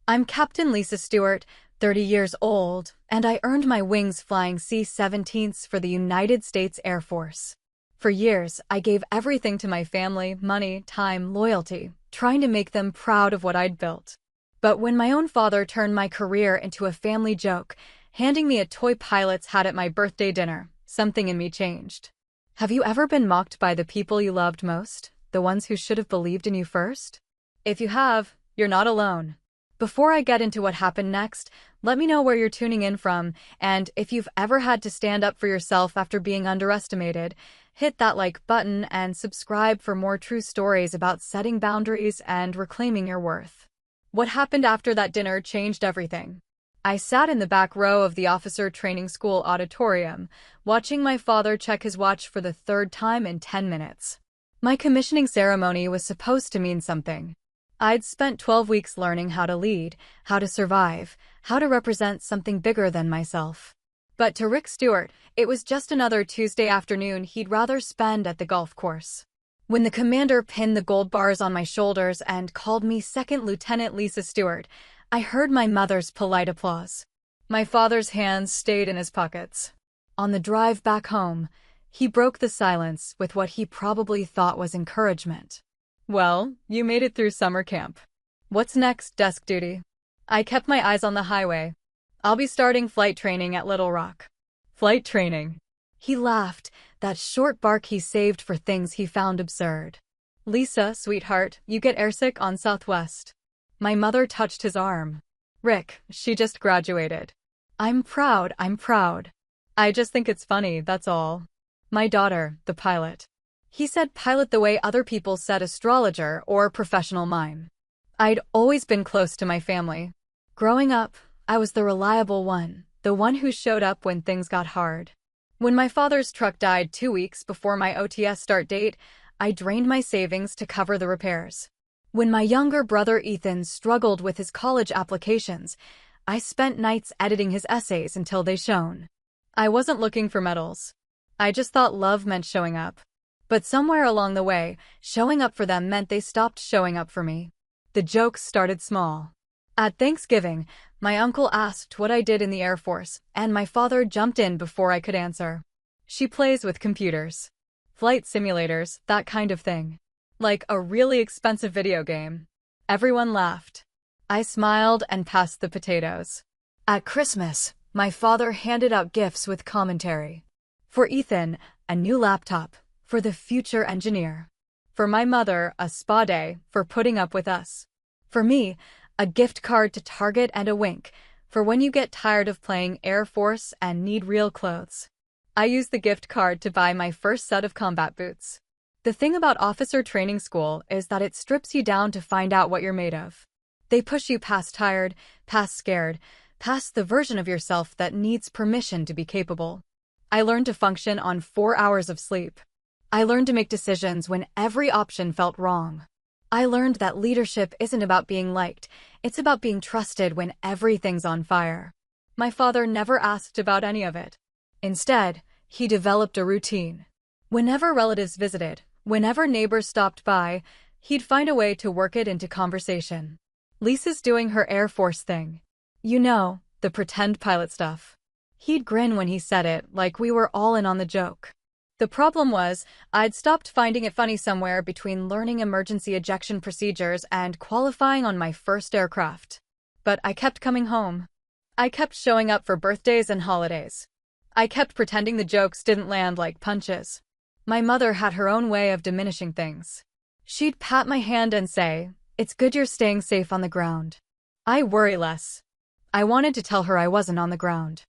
I'm Captain Lisa Stewart, 30 years old, and I earned my wings flying C-17s for the United States Air Force. For years, I gave everything to my family, money, time, loyalty, trying to make them proud of what I'd built. But when my own father turned my career into a family joke, handing me a toy pilot's hat at my birthday dinner, something in me changed. Have you ever been mocked by the people you loved most, the ones who should have believed in you first? If you have, you're not alone. Before I get into what happened next, let me know where you're tuning in from, and if you've ever had to stand up for yourself after being underestimated, hit that like button and subscribe for more true stories about setting boundaries and reclaiming your worth. What happened after that dinner changed everything. I sat in the back row of the officer training school auditorium, watching my father check his watch for the third time in 10 minutes. My commissioning ceremony was supposed to mean something. I'd spent 12 weeks learning how to lead, how to survive, how to represent something bigger than myself. But to Rick Stewart, it was just another Tuesday afternoon he'd rather spend at the golf course. When the commander pinned the gold bars on my shoulders and called me Second Lieutenant Lisa Stewart, I heard my mother's polite applause. My father's hands stayed in his pockets. On the drive back home, he broke the silence with what he probably thought was encouragement. Well, you made it through summer camp. What's next, desk duty? I kept my eyes on the highway. I'll be starting flight training at Little Rock. Flight training. He laughed, that short bark he saved for things he found absurd. Lisa, sweetheart, you get airsick on Southwest. My mother touched his arm. Rick, she just graduated. I'm proud. I just think it's funny, that's all. My daughter, the pilot. He said pilot the way other people said astrologer or professional mime. I'd always been close to my family. Growing up, I was the reliable one, the one who showed up when things got hard. When my father's truck died 2 weeks before my OTS start date, I drained my savings to cover the repairs. When my younger brother Ethan struggled with his college applications, I spent nights editing his essays until they shone. I wasn't looking for medals. I just thought love meant showing up. But somewhere along the way, showing up for them meant they stopped showing up for me. The jokes started small. At Thanksgiving, my uncle asked what I did in the Air Force, and my father jumped in before I could answer. She plays with computers. Flight simulators, that kind of thing. Like a really expensive video game. Everyone laughed. I smiled and passed the potatoes. At Christmas, my father handed out gifts with commentary. For Ethan, a new laptop. For the future engineer. For my mother, a spa day for putting up with us. For me, a gift card to Target and a wink for when you get tired of playing Air Force and need real clothes. I used the gift card to buy my first set of combat boots. The thing about officer training school is that it strips you down to find out what you're made of. They push you past tired, past scared, past the version of yourself that needs permission to be capable. I learned to function on 4 hours of sleep. I learned to make decisions when every option felt wrong. I learned that leadership isn't about being liked, it's about being trusted when everything's on fire. My father never asked about any of it. Instead, he developed a routine. Whenever relatives visited, whenever neighbors stopped by, he'd find a way to work it into conversation. Lisa's doing her Air Force thing. You know, the pretend pilot stuff. He'd grin when he said it, like we were all in on the joke. The problem was, I'd stopped finding it funny somewhere between learning emergency ejection procedures and qualifying on my first aircraft. But I kept coming home. I kept showing up for birthdays and holidays. I kept pretending the jokes didn't land like punches. My mother had her own way of diminishing things. She'd pat my hand and say, "It's good you're staying safe on the ground." I worry less. I wanted to tell her I wasn't on the ground.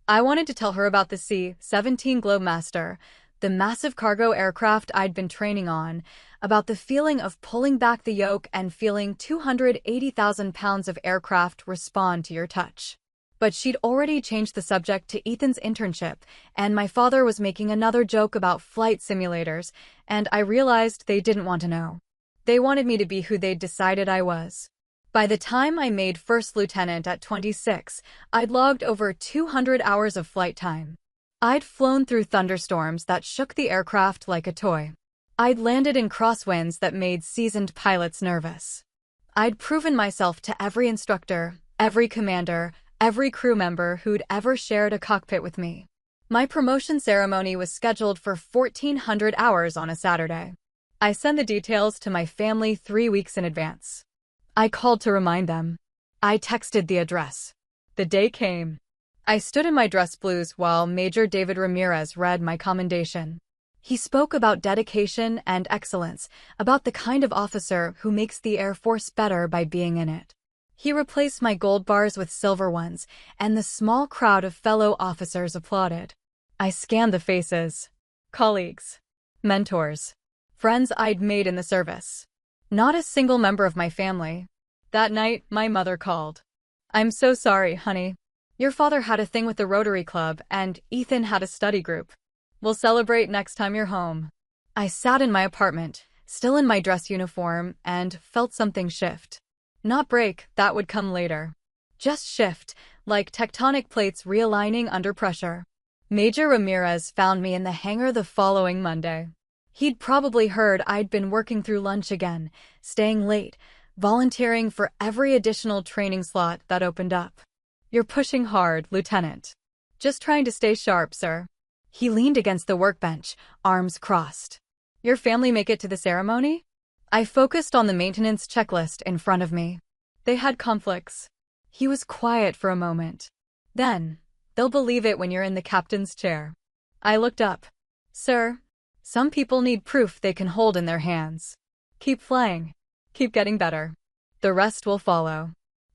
I wanted to tell her about the C-17 Globemaster, the massive cargo aircraft I'd been training on, about the feeling of pulling back the yoke and feeling 280,000 pounds of aircraft respond to your touch. But she'd already changed the subject to Ethan's internship, and my father was making another joke about flight simulators, and I realized they didn't want to know. They wanted me to be who they'd decided I was. By the time I made first lieutenant at 26, I'd logged over 200 hours of flight time. I'd flown through thunderstorms that shook the aircraft like a toy. I'd landed in crosswinds that made seasoned pilots nervous. I'd proven myself to every instructor, every commander, every crew member who'd ever shared a cockpit with me. My promotion ceremony was scheduled for 1,400 hours on a Saturday. I sent the details to my family 3 weeks in advance. I called to remind them. I texted the address. The day came. I stood in my dress blues while Major David Ramirez read my commendation. He spoke about dedication and excellence, about the kind of officer who makes the Air Force better by being in it. He replaced my gold bars with silver ones, and the small crowd of fellow officers applauded. I scanned the faces. Colleagues. Mentors. Friends I'd made in the service. Not a single member of my family. That night, my mother called. "I'm so sorry, honey. Your father had a thing with the Rotary Club, and Ethan had a study group. We'll celebrate next time you're home." I sat in my apartment, still in my dress uniform, and felt something shift. Not break, that would come later. Just shift, like tectonic plates realigning under pressure. Major Ramirez found me in the hangar the following Monday. He'd probably heard I'd been working through lunch again, staying late, volunteering for every additional training slot that opened up. "You're pushing hard, Lieutenant." "Just trying to stay sharp, sir." He leaned against the workbench, arms crossed. "Your family make it to the ceremony?" I focused on the maintenance checklist in front of me. They had conflicts. He was quiet for a moment. Then, "They'll believe it when you're in the captain's chair." I looked up. "Sir, some people need proof they can hold in their hands. Keep flying. Keep getting better. The rest will follow."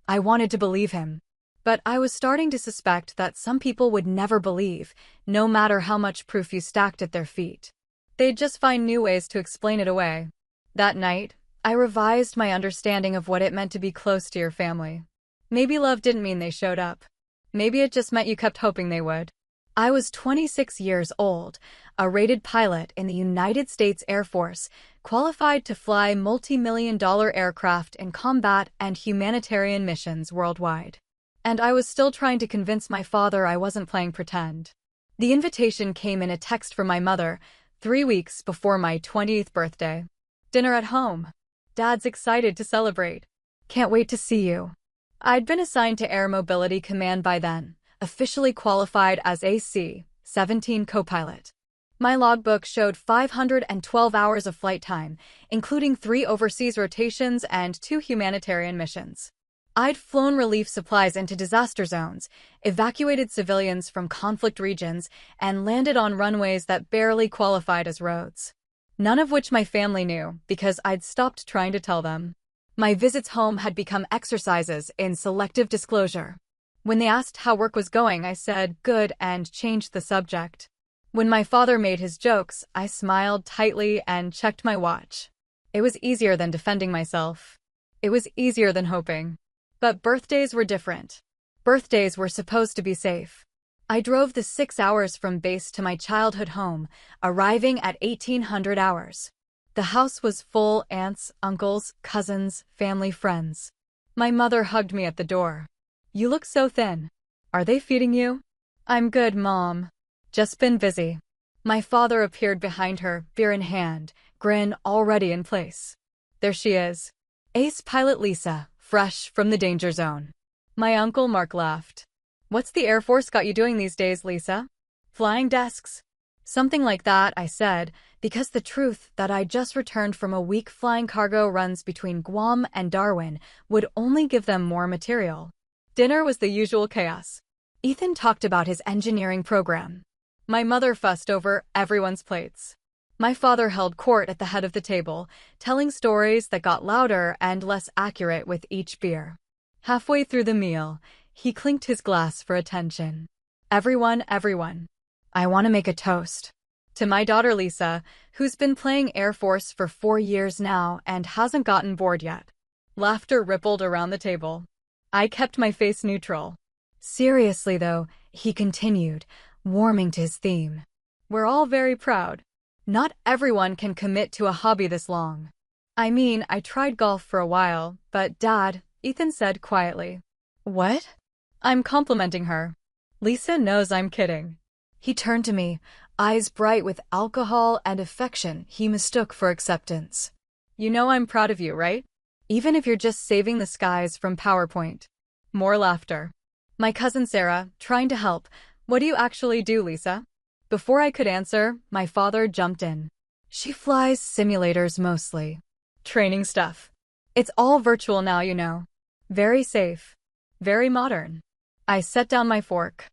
I wanted to believe him. But I was starting to suspect that some people would never believe, no matter how much proof you stacked at their feet. They'd just find new ways to explain it away. That night, I revised my understanding of what it meant to be close to your family. Maybe love didn't mean they showed up. Maybe it just meant you kept hoping they would. I was 26 years old, a rated pilot in the United States Air Force, qualified to fly multi-million-dollar aircraft in combat and humanitarian missions worldwide. And I was still trying to convince my father I wasn't playing pretend. The invitation came in a text from my mother, 3 weeks before my 20th birthday. "Dinner at home. Dad's excited to celebrate. Can't wait to see you." I'd been assigned to Air Mobility Command by then, officially qualified as a C-17 co-pilot. My logbook showed 512 hours of flight time, including 3 overseas rotations and 2 humanitarian missions. I'd flown relief supplies into disaster zones, evacuated civilians from conflict regions, and landed on runways that barely qualified as roads. None of which my family knew, because I'd stopped trying to tell them. My visits home had become exercises in selective disclosure. When they asked how work was going, I said, "Good," and changed the subject. When my father made his jokes, I smiled tightly and checked my watch. It was easier than defending myself. It was easier than hoping. But birthdays were different. Birthdays were supposed to be safe. I drove the 6 hours from base to my childhood home, arriving at 1800 hours. The house was full: aunts, uncles, cousins, family, friends. My mother hugged me at the door. "You look so thin. Are they feeding you?" "I'm good, Mom. Just been busy." My father appeared behind her, beer in hand, grin already in place. There she is. Ace pilot Lisa, fresh from the danger zone. My uncle Mark laughed. "What's the Air Force got you doing these days, Lisa?" "Flying desks." "Something like that," I said, because the truth that I just returned from a week flying cargo runs between Guam and Darwin would only give them more material. Dinner was the usual chaos. Ethan talked about his engineering program. My mother fussed over everyone's plates. My father held court at the head of the table, telling stories that got louder and less accurate with each beer. Halfway through the meal, he clinked his glass for attention. "Everyone, everyone. I want to make a toast. To my daughter Lisa, who's been playing Air Force for 4 years now and hasn't gotten bored yet." Laughter rippled around the table. I kept my face neutral. "Seriously though," he continued, warming to his theme. "We're all very proud. Not everyone can commit to a hobby this long." "I mean, I tried golf for a while, but Dad," Ethan said quietly. "What?" "I'm complimenting her. Lisa knows I'm kidding." He turned to me, eyes bright with alcohol and affection he mistook for acceptance. "You know I'm proud of you, right?" even if you're just saving the skies from PowerPoint. More laughter. My cousin Sarah, trying to help. What do you actually do, Lisa? Before I could answer, my father jumped in. She flies simulators mostly. Training stuff. It's all virtual now, you know. Very safe. Very modern. I set down my fork.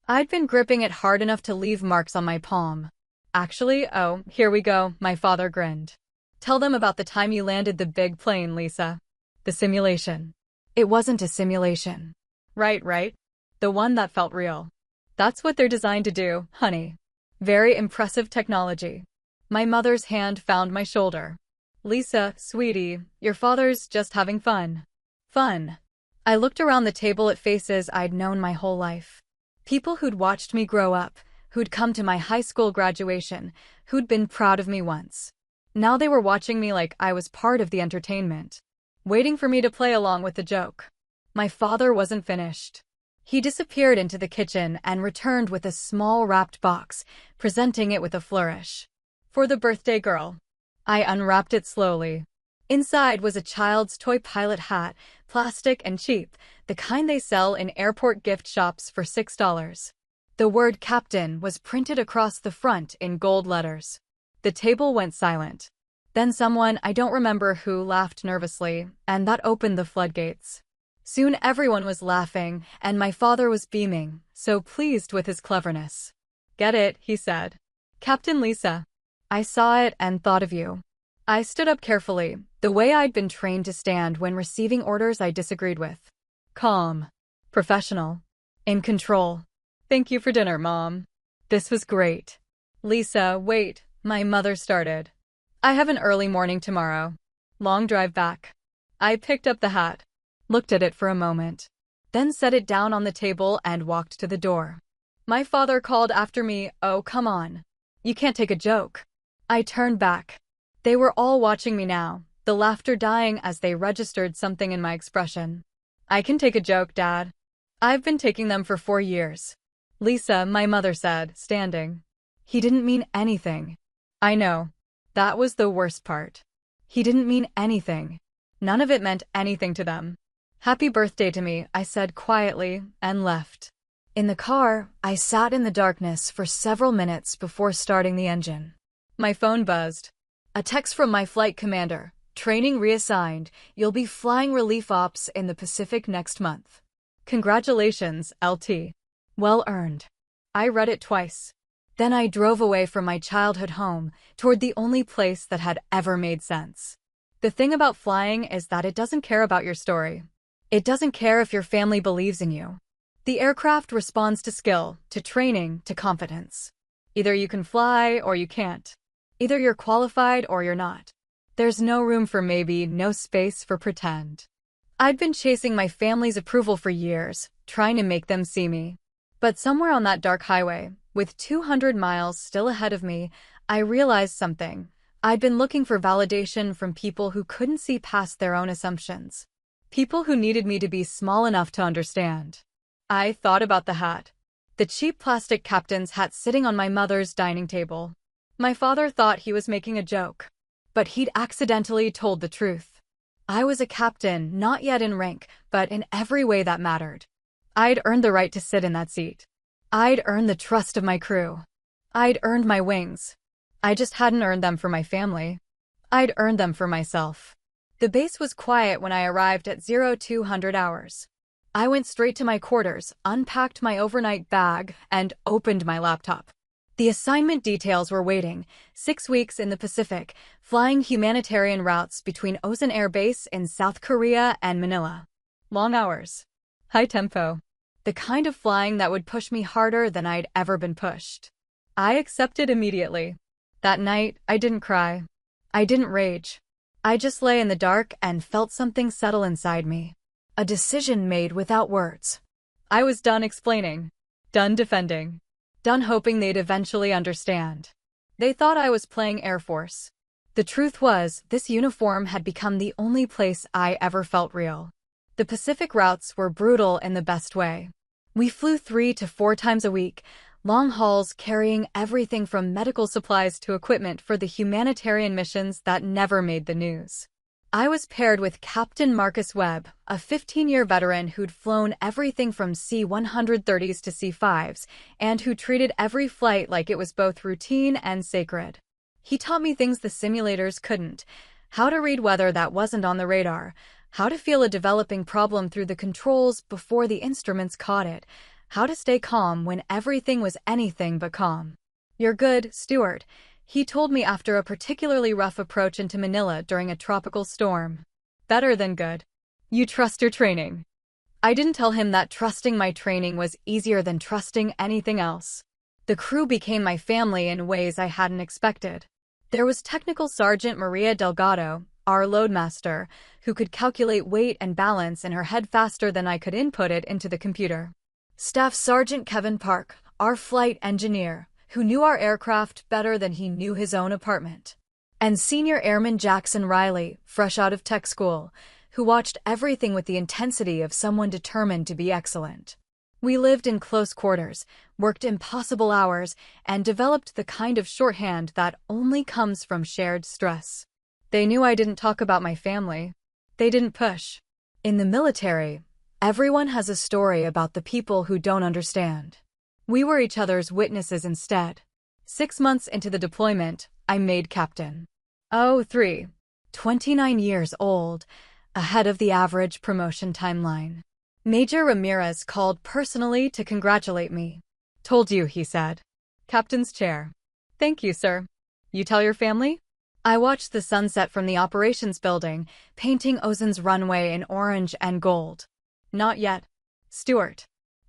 I'd been gripping it hard enough to leave marks on my palm. Actually, oh, here we go, my father grinned. Tell them about the time you landed the big plane, Lisa. The simulation. It wasn't a simulation. Right. The one that felt real. That's what they're designed to do, honey. Very impressive technology. My mother's hand found my shoulder. Lisa, sweetie, your father's just having fun. Fun. I looked around the table at faces I'd known my whole life. People who'd watched me grow up, who'd come to my high school graduation, who'd been proud of me once. Now they were watching me like I was part of the entertainment, waiting for me to play along with the joke. My father wasn't finished. He disappeared into the kitchen and returned with a small wrapped box, presenting it with a flourish. For the birthday girl. I unwrapped it slowly. Inside was a child's toy pilot hat, plastic and cheap, the kind they sell in airport gift shops for $6. The word Captain was printed across the front in gold letters. The table went silent. Then someone, I don't remember who, laughed nervously, and that opened the floodgates. Soon everyone was laughing, and my father was beaming, so pleased with his cleverness. Get it, he said. Captain Lisa. I saw it and thought of you. I stood up carefully, the way I'd been trained to stand when receiving orders I disagreed with. Calm. Professional. In control. Thank you for dinner, Mom. This was great. Lisa, wait, my mother started. I have an early morning tomorrow. Long drive back. I picked up the hat, looked at it for a moment, then set it down on the table and walked to the door. My father called after me, oh, come on. You can't take a joke. I turned back. They were all watching me now, the laughter dying as they registered something in my expression. I can take a joke, Dad. I've been taking them for 4 years. Lisa, my mother said, standing. He didn't mean anything. I know. That was the worst part. He didn't mean anything. None of it meant anything to them. Happy birthday to me, I said quietly, and left. In the car, I sat in the darkness for several minutes before starting the engine. My phone buzzed. A text from my flight commander. Training reassigned. You'll be flying relief ops in the Pacific next month. Congratulations, LT. Well earned. I read it twice. Then I drove away from my childhood home, toward the only place that had ever made sense. The thing about flying is that it doesn't care about your story. It doesn't care if your family believes in you. The aircraft responds to skill, to training, to confidence. Either you can fly or you can't. Either you're qualified or you're not. There's no room for maybe, no space for pretend. I'd been chasing my family's approval for years, trying to make them see me. But somewhere on that dark highway, with 200 miles still ahead of me, I realized something. I'd been looking for validation from people who couldn't see past their own assumptions. People who needed me to be small enough to understand. I thought about the hat. The cheap plastic captain's hat sitting on my mother's dining table. My father thought he was making a joke. But he'd accidentally told the truth. I was a captain, not yet in rank, but in every way that mattered. I'd earned the right to sit in that seat. I'd earned the trust of my crew. I'd earned my wings. I just hadn't earned them for my family. I'd earned them for myself. The base was quiet when I arrived at 0200 hours. I went straight to my quarters, unpacked my overnight bag, and opened my laptop. The assignment details were waiting. 6 weeks in the Pacific, flying humanitarian routes between Osan Air Base in South Korea and Manila. Long hours. High tempo. The kind of flying that would push me harder than I'd ever been pushed. I accepted immediately. That night, I didn't cry. I didn't rage. I just lay in the dark and felt something settle inside me. A decision made without words. I was done explaining. Done defending. Done hoping they'd eventually understand. They thought I was playing Air Force. The truth was, this uniform had become the only place I ever felt real. The Pacific routes were brutal in the best way. We flew 3 to 4 times a week, long hauls carrying everything from medical supplies to equipment for the humanitarian missions that never made the news. I was paired with Captain Marcus Webb, a 15-year veteran who'd flown everything from C-130s to C-5s, and who treated every flight like it was both routine and sacred. He taught me things the simulators couldn't: how to read weather that wasn't on the radar, how to feel a developing problem through the controls before the instruments caught it, how to stay calm when everything was anything but calm. "You're good, Stuart," he told me after a particularly rough approach into Manila during a tropical storm. "Better than good. You trust your training." I didn't tell him that trusting my training was easier than trusting anything else. The crew became my family in ways I hadn't expected. There was Technical Sergeant Maria Delgado, our loadmaster, who could calculate weight and balance in her head faster than I could input it into the computer. Staff Sergeant Kevin Park, our flight engineer, who knew our aircraft better than he knew his own apartment. And Senior Airman Jackson Riley, fresh out of tech school, who watched everything with the intensity of someone determined to be excellent. We lived in close quarters, worked impossible hours, and developed the kind of shorthand that only comes from shared stress. They knew I didn't talk about my family. They didn't push. In the military, everyone has a story about the people who don't understand. We were each other's witnesses instead. 6 months into the deployment, I made captain. 29 years old, ahead of the average promotion timeline. Major Ramirez called personally to congratulate me. "Told you," he said. "Captain's chair." "Thank you, sir. You tell your family?" I watched the sunset from the operations building, painting Ozen's runway in orange and gold. "Not yet, Stuart."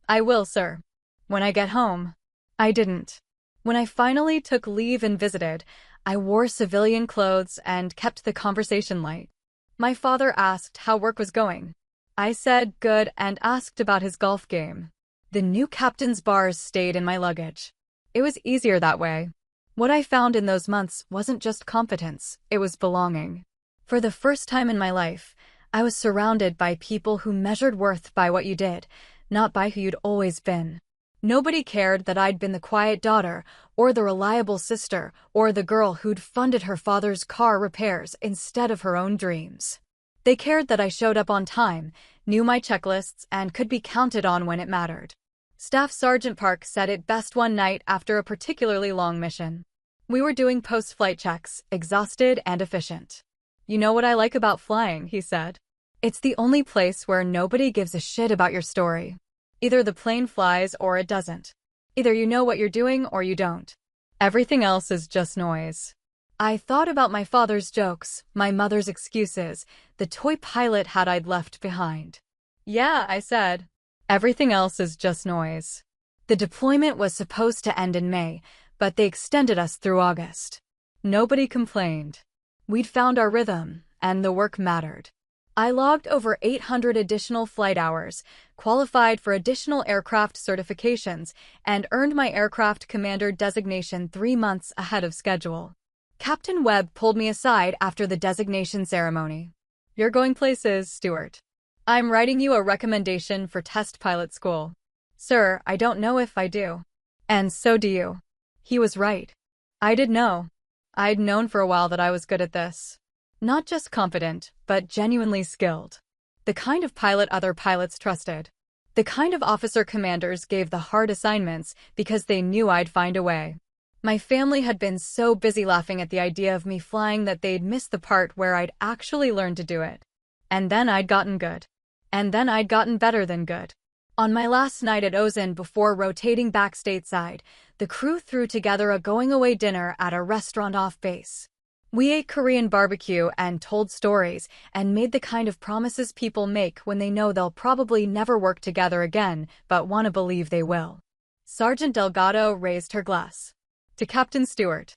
"I will, sir. When I get home." I didn't. When I finally took leave and visited, I wore civilian clothes and kept the conversation light. My father asked how work was going. I said good and asked about his golf game. The new captain's bars stayed in my luggage. It was easier that way. What I found in those months wasn't just competence, it was belonging. For the first time in my life, I was surrounded by people who measured worth by what you did, not by who you'd always been. Nobody cared that I'd been the quiet daughter, or the reliable sister, or the girl who'd funded her father's car repairs instead of her own dreams. They cared that I showed up on time, knew my checklists, and could be counted on when it mattered. Staff Sergeant Park said it best one night after a particularly long mission. We were doing post-flight checks, exhausted and efficient. "You know what I like about flying," he said. "It's the only place where nobody gives a shit about your story. Either the plane flies or it doesn't. Either you know what you're doing or you don't. Everything else is just noise." I thought about my father's jokes, my mother's excuses, the toy pilot hat I'd left behind. "Yeah," I said. "Everything else is just noise." The deployment was supposed to end in May, but they extended us through August. Nobody complained. We'd found our rhythm, and the work mattered. I logged over 800 additional flight hours, qualified for additional aircraft certifications, and earned my aircraft commander designation 3 months ahead of schedule. Captain Webb pulled me aside after the designation ceremony. "You're going places, Stuart. I'm writing you a recommendation for test pilot school." "Sir, I don't know if I do." "And so do you." He was right. I did know. I'd known for a while that I was good at this. Not just competent, but genuinely skilled. The kind of pilot other pilots trusted. The kind of officer commanders gave the hard assignments because they knew I'd find a way. My family had been so busy laughing at the idea of me flying that they'd missed the part where I'd actually learned to do it. And then I'd gotten good. And then I'd gotten better than good. On my last night at Ozen before rotating back stateside, the crew threw together a going-away dinner at a restaurant off base. We ate Korean barbecue and told stories and made the kind of promises people make when they know they'll probably never work together again but want to believe they will. Sergeant Delgado raised her glass. "To Captain Stuart,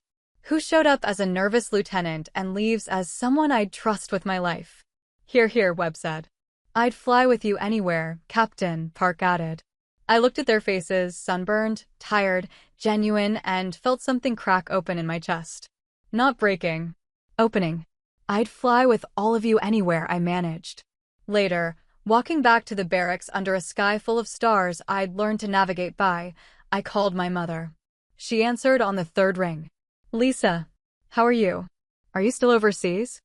who showed up as a nervous lieutenant and leaves as someone I'd trust with my life." "Hear, hear," Webb said. "I'd fly with you anywhere," Captain Park added. I looked at their faces, sunburned, tired, genuine, and felt something crack open in my chest. Not breaking. Opening. "I'd fly with all of you anywhere," I managed. Later, walking back to the barracks under a sky full of stars I'd learned to navigate by, I called my mother. She answered on the 3rd ring. "Lisa, how are you? Are you still overseas?"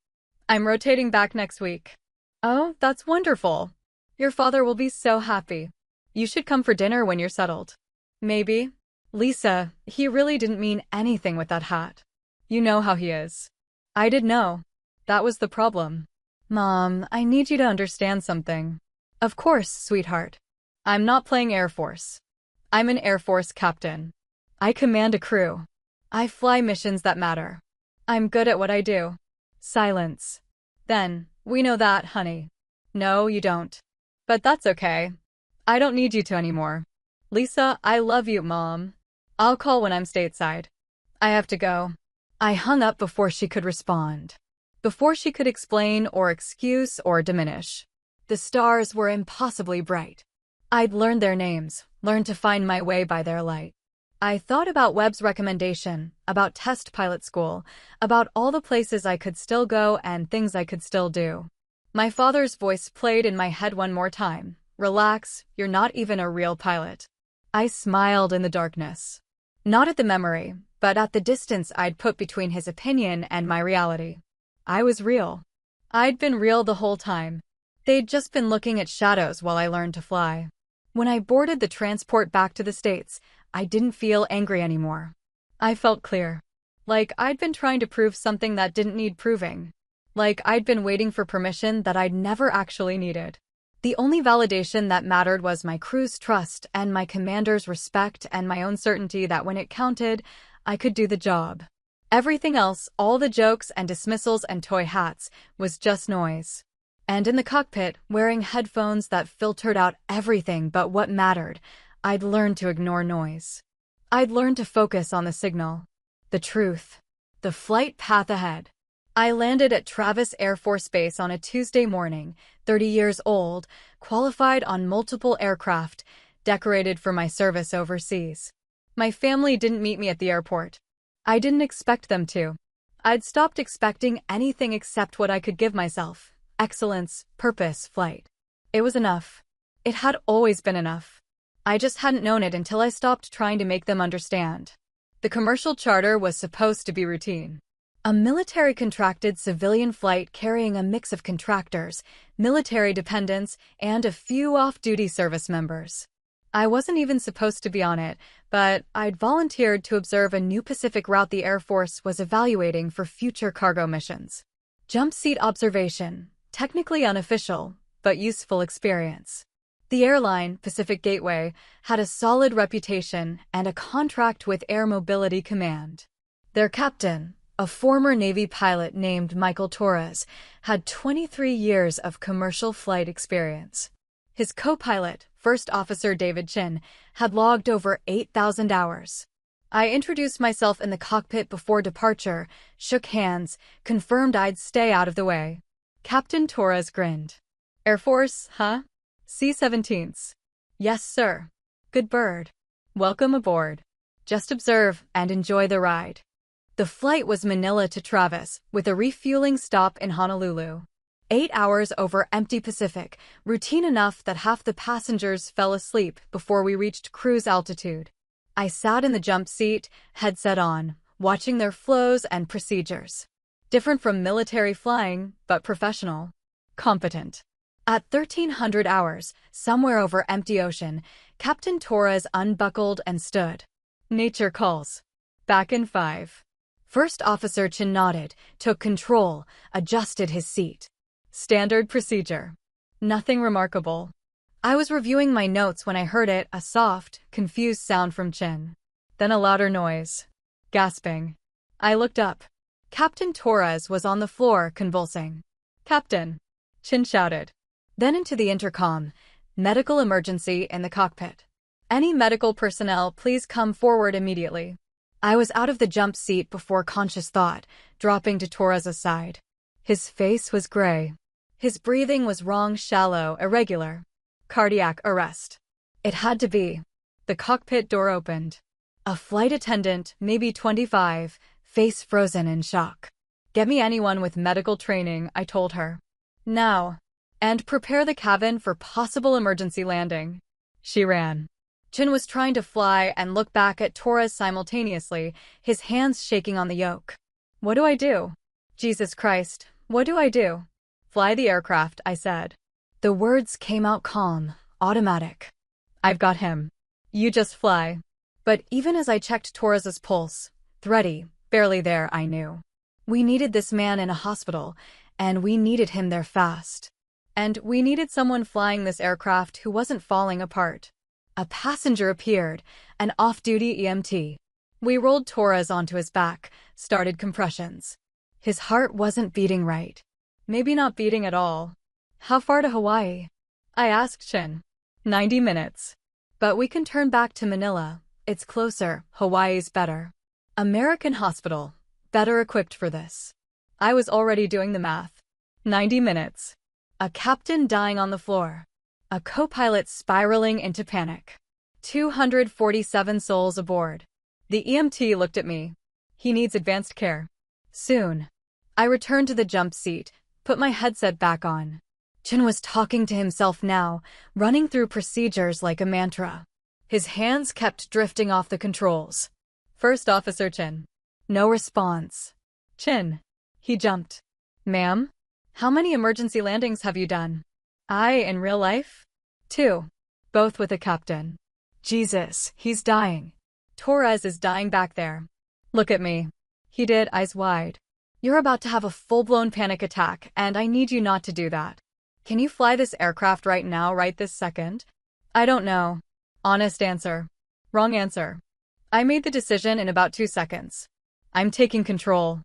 I'm rotating back next week. Oh, that's wonderful. Your father will be so happy. You should come for dinner when you're settled. Maybe. Lisa, he really didn't mean anything with that hat. You know how he is. I did know. That was the problem. Mom, I need you to understand something. Of course, sweetheart. I'm not playing Air Force. I'm an Air Force captain. I command a crew. I fly missions that matter. I'm good at what I do. Silence. Then, we know that, honey. No, you don't. But that's okay. I don't need you to anymore. Lisa, I love you, Mom. I'll call when I'm stateside. I have to go. I hung up before she could respond. Before she could explain or excuse or diminish. The stars were impossibly bright. I'd learned their names, learned to find my way by their light. I thought about Webb's recommendation, about test pilot school, about all the places I could still go and things I could still do. My father's voice played in my head one more time. Relax, you're not even a real pilot. I smiled in the darkness. Not at the memory, but at the distance I'd put between his opinion and my reality. I was real. I'd been real the whole time. They'd just been looking at shadows while I learned to fly. When I boarded the transport back to the States, I didn't feel angry anymore. I felt clear. Like I'd been trying to prove something that didn't need proving. Like I'd been waiting for permission that I'd never actually needed. The only validation that mattered was my crew's trust and my commander's respect and my own certainty that when it counted, I could do the job. Everything else, all the jokes and dismissals and toy hats, was just noise. And in the cockpit, wearing headphones that filtered out everything but what mattered, I'd learned to ignore noise. I'd learned to focus on the signal, the truth, the flight path ahead. I landed at Travis Air Force Base on a Tuesday morning, 30 years old, qualified on multiple aircraft, decorated for my service overseas. My family didn't meet me at the airport. I didn't expect them to. I'd stopped expecting anything except what I could give myself: excellence, purpose, flight. It was enough. It had always been enough. I just hadn't known it until I stopped trying to make them understand. The commercial charter was supposed to be routine. A military-contracted civilian flight carrying a mix of contractors, military dependents, and a few off-duty service members. I wasn't even supposed to be on it, but I'd volunteered to observe a new Pacific route the Air Force was evaluating for future cargo missions. Jump seat observation, technically unofficial, but useful experience. The airline, Pacific Gateway, had a solid reputation and a contract with Air Mobility Command. Their captain, a former Navy pilot named Michael Torres, had 23 years of commercial flight experience. His co-pilot, First Officer David Chin, had logged over 8,000 hours. I introduced myself in the cockpit before departure, shook hands, confirmed I'd stay out of the way. Captain Torres grinned. Air Force, huh? C-17s. Yes, sir. Good bird. Welcome aboard. Just observe and enjoy the ride. The flight was Manila to Travis, with a refueling stop in Honolulu. 8 hours over empty Pacific, routine enough that half the passengers fell asleep before we reached cruise altitude. I sat in the jump seat, headset on, watching their flows and procedures. Different from military flying, but professional. Competent. At 1,300 hours, somewhere over empty ocean, Captain Torres unbuckled and stood. Nature calls. Back in 5. First Officer Chin nodded, took control, adjusted his seat. Standard procedure. Nothing remarkable. I was reviewing my notes when I heard it, a soft, confused sound from Chin. Then a louder noise. Gasping. I looked up. Captain Torres was on the floor, convulsing. Captain! Chin shouted. Then into the intercom. Medical emergency in the cockpit. Any medical personnel, please come forward immediately. I was out of the jump seat before conscious thought, dropping to Torres' side. His face was gray. His breathing was wrong, shallow, irregular. Cardiac arrest. It had to be. The cockpit door opened. A flight attendant, maybe 25, face frozen in shock. Get me anyone with medical training, I told her. Now. And prepare the cabin for possible emergency landing. She ran. Chin was trying to fly and look back at Torres simultaneously, his hands shaking on the yoke. What do I do? Jesus Christ, What do I do? Fly the aircraft, I said. The words came out calm, automatic. I've got him. You just fly. But even as I checked Torres's pulse, thready, barely there, I knew. We needed this man in a hospital, and we needed him there fast. And we needed someone flying this aircraft who wasn't falling apart. A passenger appeared, an off-duty EMT. We rolled Torres onto his back, started compressions. His heart wasn't beating right. Maybe not beating at all. How far to Hawaii? I asked Chin. 90 minutes. But we can turn back to Manila. It's closer, Hawaii's better. American hospital. Better equipped for this. I was already doing the math. 90 minutes. A captain dying on the floor. A co-pilot spiraling into panic. 247 souls aboard. The EMT looked at me. He needs advanced care. Soon. I returned to the jump seat, put my headset back on. Chin was talking to himself now, running through procedures like a mantra. His hands kept drifting off the controls. First Officer Chin. No response. Chin. He jumped. Ma'am? How many emergency landings have you done? In real life? 2. Both with a captain. Jesus, he's dying. Torres is dying back there. Look at me. He did, eyes wide. You're about to have a full-blown panic attack, and I need you not to do that. Can you fly this aircraft right now, right this second? I don't know. Honest answer. Wrong answer. I made the decision in about 2 seconds. I'm taking control.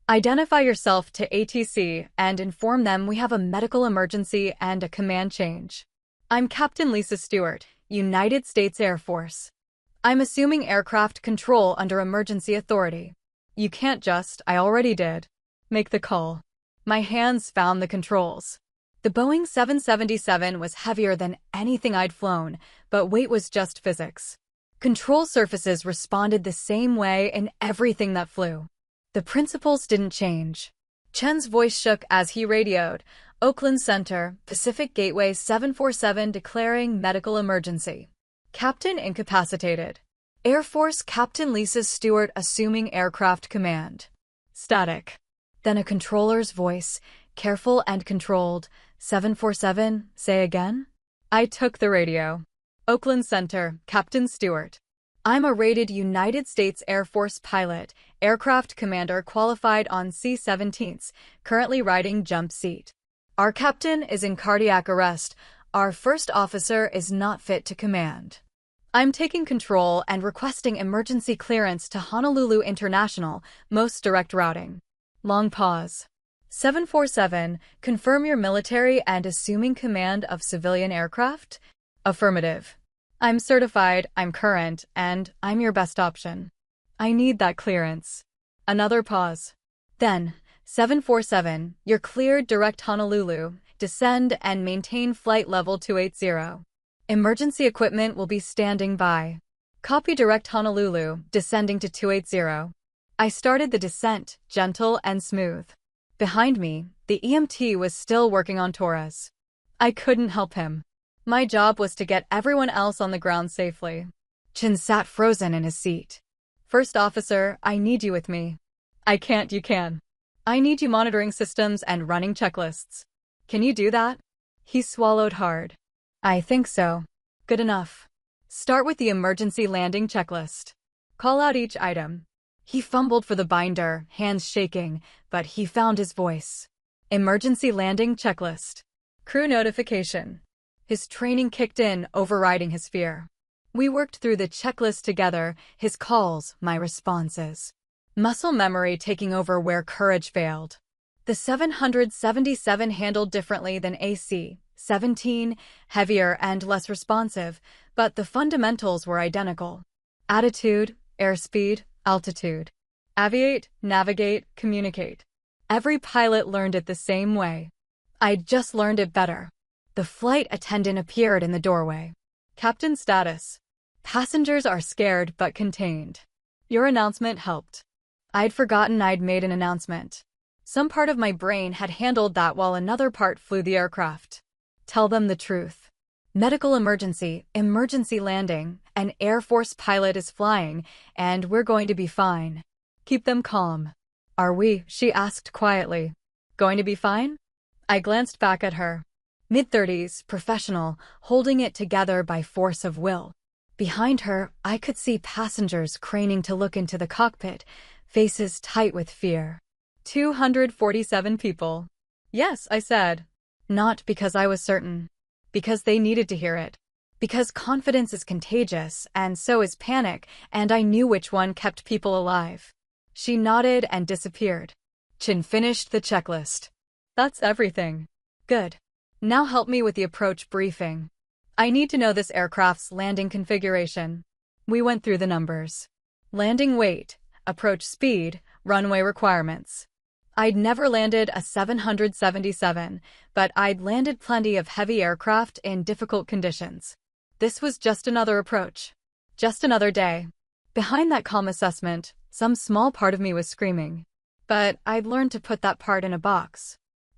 Identify yourself to ATC and inform them we have a medical emergency and a command change. I'm Captain Lisa Stewart, United States Air Force. I'm assuming aircraft control under emergency authority. You can't just, I already did. Make the call. My hands found the controls. The Boeing 777 was heavier than anything I'd flown, but weight was just physics. Control surfaces responded the same way in everything that flew. The principles didn't change. Chen's voice shook as he radioed, Oakland Center, Pacific Gateway 747 declaring medical emergency. Captain incapacitated. Air Force Captain Lisa Stewart assuming aircraft command. Static. Then a controller's voice, careful and controlled. 747, say again? I took the radio. Oakland Center, Captain Stewart. I'm a rated United States Air Force pilot, aircraft commander qualified on C-17s, currently riding jump seat. Our captain is in cardiac arrest. Our first officer is not fit to command. I'm taking control and requesting emergency clearance to Honolulu International, most direct routing. Long pause. 747, confirm your military and assuming command of civilian aircraft? Affirmative. I'm certified, I'm current, and I'm your best option. I need that clearance. Another pause. Then, 747, you're cleared direct Honolulu, descend and maintain flight level 280. Emergency equipment will be standing by. Copy direct Honolulu, descending to 280. I started the descent, gentle and smooth. Behind me, the EMT was still working on Torres. I couldn't help him. My job was to get everyone else on the ground safely. Chin sat frozen in his seat. First officer, I need you with me. I can't, you can. I need you monitoring systems and running checklists. Can you do that? He swallowed hard. I think so. Good enough. Start with the emergency landing checklist. Call out each item. He fumbled for the binder, hands shaking, but he found his voice. Emergency landing checklist. Crew notification. His training kicked in, overriding his fear. We worked through the checklist together, his calls, my responses. Muscle memory taking over where courage failed. The 777 handled differently than AC-17, heavier and less responsive, but the fundamentals were identical. Attitude, airspeed, altitude. Aviate, navigate, communicate. Every pilot learned it the same way. I'd just learned it better. The flight attendant appeared in the doorway. Captain status. Passengers are scared but contained. Your announcement helped. I'd forgotten I'd made an announcement. Some part of my brain had handled that while another part flew the aircraft. Tell them the truth. Medical emergency, emergency landing, an Air Force pilot is flying, and we're going to be fine. Keep them calm. Are we? She asked quietly. Going to be fine? I glanced back at her. Mid-30s, professional, holding it together by force of will. Behind her, I could see passengers craning to look into the cockpit, faces tight with fear. 247 people. Yes, I said. Not because I was certain. Because they needed to hear it. Because confidence is contagious, and so is panic, and I knew which one kept people alive. She nodded and disappeared. Chin finished the checklist. That's everything. Good. Now help me with the approach briefing. I need to know this aircraft's landing configuration. We went through the numbers. Landing weight, approach speed, runway requirements. I'd never landed a 777, but I'd landed plenty of heavy aircraft in difficult conditions. This was just another approach. Just another day. Behind that calm assessment, some small part of me was screaming. But I'd learned to put that part in a box.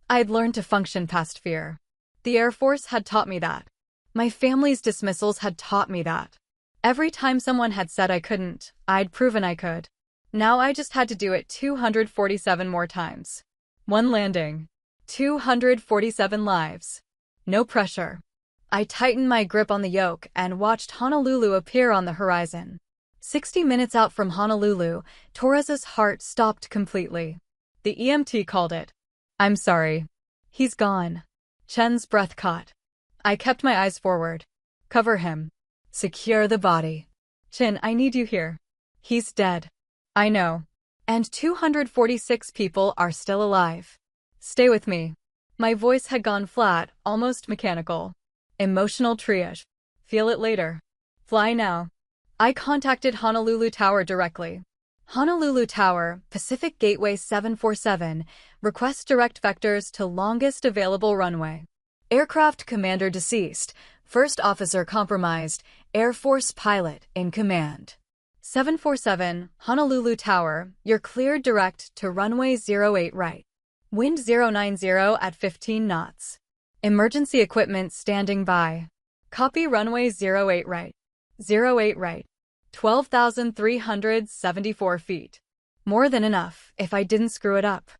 I'd learned to function past fear. The Air Force had taught me that. My family's dismissals had taught me that. Every time someone had said I couldn't, I'd proven I could. Now I just had to do it 247 more times. One landing. 247 lives. No pressure. I tightened my grip on the yoke and watched Honolulu appear on the horizon. 60 minutes out from Honolulu, Torres's heart stopped completely. The EMT called it. I'm sorry. He's gone. Chen's breath caught. I kept my eyes forward. Cover him. Secure the body. Chin, I need you here. He's dead. I know. And 246 people are still alive. Stay with me. My voice had gone flat, almost mechanical. Emotional triage. Feel it later. Fly now. I contacted Honolulu Tower directly. Honolulu Tower, Pacific Gateway 747, request direct vectors to longest available runway. Aircraft commander deceased, first officer compromised, Air Force pilot in command. 747, Honolulu Tower, you're cleared direct to runway 08 right. Wind 090 at 15 knots. Emergency equipment standing by. Copy runway 08 right. 08 right. 12,374 feet. More than enough, if I didn't screw it up.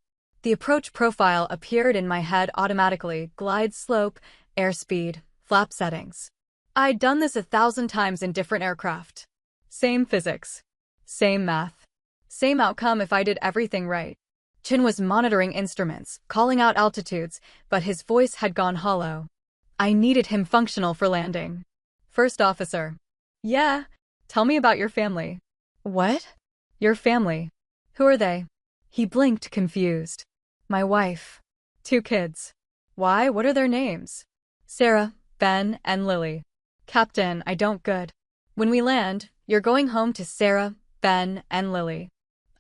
The approach profile appeared in my head automatically, glide slope, airspeed, flap settings. I'd done this 1,000 times in different aircraft. Same physics. Same math. Same outcome if I did everything right. Chin was monitoring instruments, calling out altitudes, but his voice had gone hollow. I needed him functional for landing. First officer. Yeah. Tell me about your family. What? Your family. Who are they? He blinked, confused. My wife. 2 kids. Why? What are their names? Sarah, Ben, and Lily. Captain, I don't good. When we land, you're going home to Sarah, Ben, and Lily.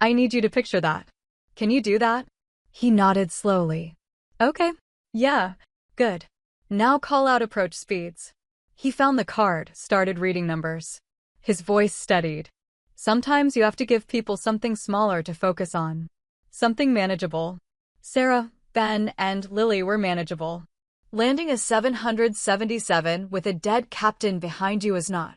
I need you to picture that. Can you do that? He nodded slowly. Okay. Yeah. Good. Now call out approach speeds. He found the card, started reading numbers. His voice steadied. Sometimes you have to give people something smaller to focus on. Something manageable. Sarah, Ben, and Lily were manageable. Landing a 777 with a dead captain behind you is not.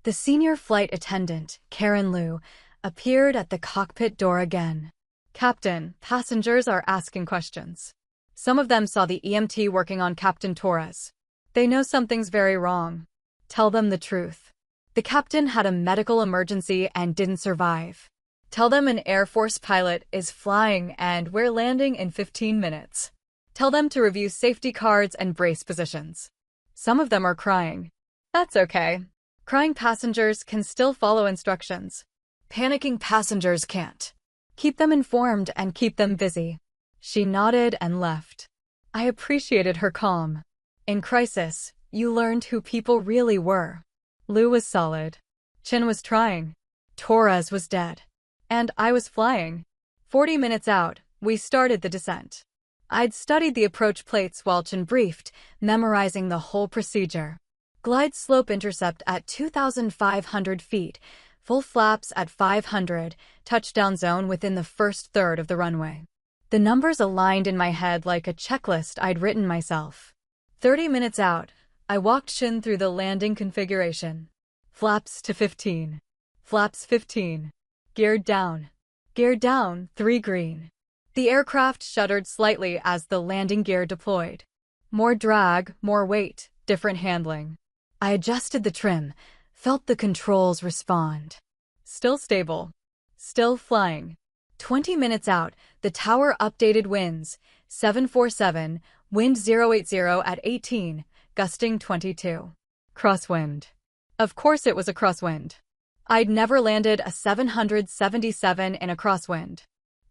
The senior flight attendant, Karen Liu, appeared at the cockpit door again. Captain, passengers are asking questions. Some of them saw the EMT working on Captain Torres. They know something's very wrong. Tell them the truth. The captain had a medical emergency and didn't survive. Tell them an Air Force pilot is flying and we're landing in 15 minutes. Tell them to review safety cards and brace positions. Some of them are crying. That's okay. Crying passengers can still follow instructions. Panicking passengers can't. Keep them informed and keep them busy. She nodded and left. I appreciated her calm. In crisis, you learned who people really were. Liu was solid. Chin was trying. Torres was dead. And I was flying. 40 minutes out, we started the descent. I'd studied the approach plates while Chin briefed, memorizing the whole procedure. Glide slope intercept at 2,500 feet, full flaps at 500, touchdown zone within the first third of the runway. The numbers aligned in my head like a checklist I'd written myself. 30 minutes out, I walked Chin through the landing configuration. Flaps to 15. Flaps 15. Geared down. Geared down, 3 green. The aircraft shuddered slightly as the landing gear deployed. More drag, more weight, different handling. I adjusted the trim, felt the controls respond. Still stable. Still flying. 20 minutes out, the tower updated winds. 747, wind 080 at 18, gusting 22. Crosswind. Of course it was a crosswind. I'd never landed a 777 in a crosswind.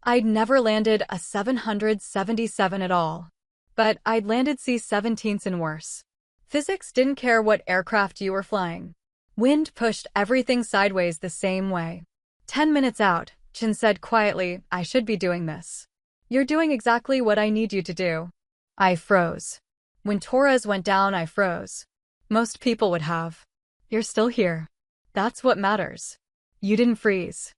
I'd never landed a 777 at all. But I'd landed C-17s and worse. Physics didn't care what aircraft you were flying. Wind pushed everything sideways the same way. 10 minutes out, Chin said quietly, I should be doing this. You're doing exactly what I need you to do. I froze. When Torres went down, I froze. Most people would have. You're still here. That's what matters. You didn't freeze.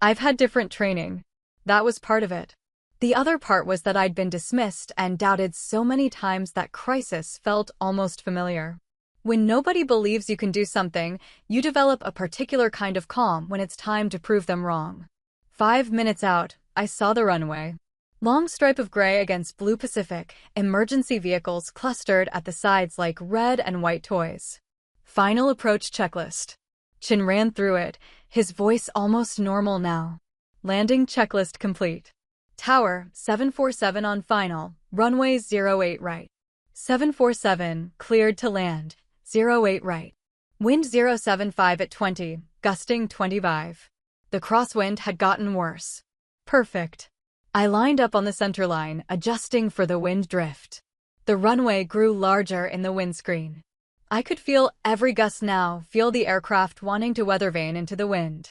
I've had different training. That was part of it. The other part was that I'd been dismissed and doubted so many times that crisis felt almost familiar. When nobody believes you can do something, you develop a particular kind of calm when it's time to prove them wrong. 5 minutes out, I saw the runway. Long stripe of gray against blue Pacific, emergency vehicles clustered at the sides like red and white toys. Final approach checklist. Chin ran through it, his voice almost normal now. Landing checklist complete. Tower, 747 on final, runway 08 right. 747, cleared to land, 08 right. Wind 075 at 20, gusting 25. The crosswind had gotten worse. Perfect. I lined up on the center line, adjusting for the wind drift. The runway grew larger in the windscreen. I could feel every gust now, feel the aircraft wanting to weather vane into the wind.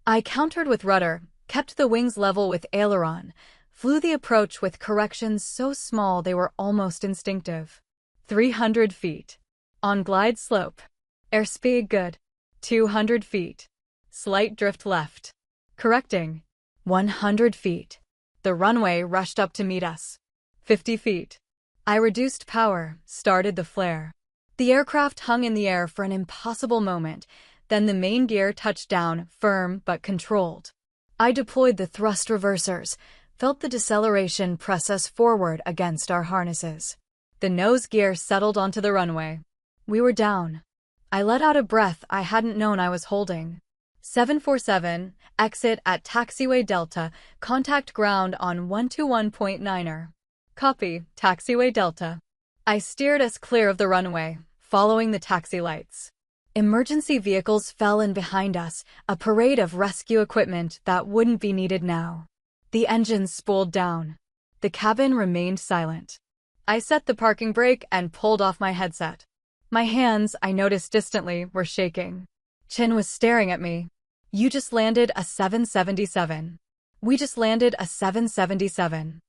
I countered with rudder, kept the wings level with aileron, flew the approach with corrections so small they were almost instinctive. 300 feet. On glide slope. Airspeed good. 200 feet. Slight drift left. Correcting. 100 feet. The runway rushed up to meet us. 50 feet. I reduced power, started the flare. The aircraft hung in the air for an impossible moment, then the main gear touched down, firm but controlled. I deployed the thrust reversers, felt the deceleration press us forward against our harnesses. The nose gear settled onto the runway. We were down. I let out a breath I hadn't known I was holding. 747, exit at taxiway Delta, contact ground on 121.9er. Copy, taxiway Delta. I steered us clear of the runway, following the taxi lights. Emergency vehicles fell in behind us, a parade of rescue equipment that wouldn't be needed now. The engines spooled down. The cabin remained silent. I set the parking brake and pulled off my headset. My hands, I noticed distantly, were shaking. Chin was staring at me. You just landed a 777. We just landed a 777.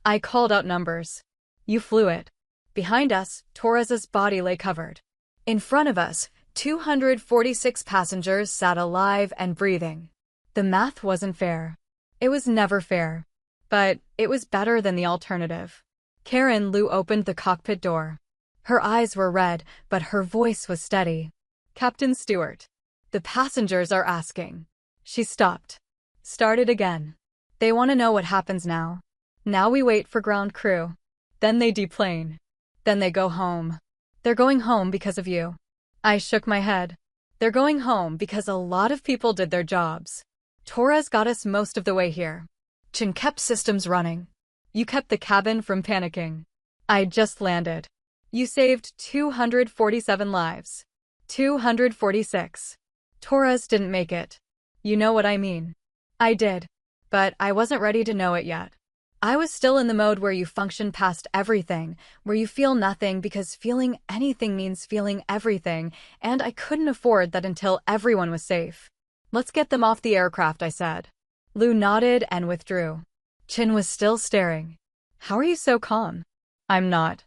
I called out numbers. You flew it. Behind us, Torres's body lay covered. In front of us, 246 passengers sat alive and breathing. The math wasn't fair. It was never fair. But it was better than the alternative. Karen Lu opened the cockpit door. Her eyes were red, but her voice was steady. Captain Stewart. The passengers are asking. She stopped. Started again. They want to know what happens now. Now we wait for ground crew. Then they deplane. Then they go home. They're going home because of you. I shook my head. They're going home because a lot of people did their jobs. Torres got us most of the way here. Chin kept systems running. You kept the cabin from panicking. I just landed. You saved 247 lives. 246. Torres didn't make it. You know what I mean. I did. But I wasn't ready to know it yet. I was still in the mode where you function past everything, where you feel nothing because feeling anything means feeling everything, and I couldn't afford that until everyone was safe. Let's get them off the aircraft, I said. Lou nodded and withdrew. Chin was still staring. How are you so calm? I'm not.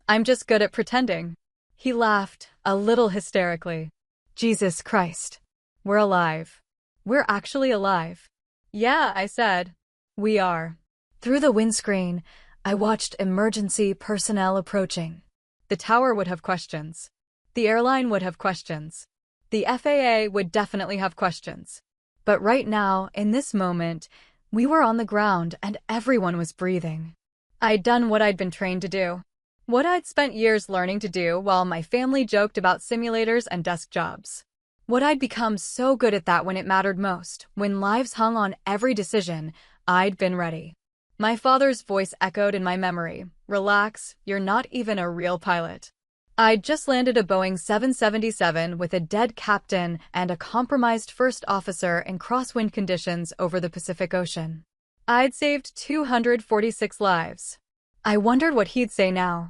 I'm just good at pretending. He laughed, a little hysterically. Jesus Christ. We're alive. We're actually alive. Yeah, I said. We are. Through the windscreen, I watched emergency personnel approaching. The tower would have questions. The airline would have questions. The FAA would definitely have questions. But right now, in this moment, We were on the ground and everyone was breathing. I'd done what I'd been trained to do. What I'd spent years learning to do while my family joked about simulators and desk jobs. What I'd become so good at that when it mattered most, when lives hung on every decision, I'd been ready. My father's voice echoed in my memory. Relax, you're not even a real pilot. I'd just landed a Boeing 777 with a dead captain and a compromised first officer in crosswind conditions over the Pacific Ocean. I'd saved 246 lives. I wondered what he'd say now.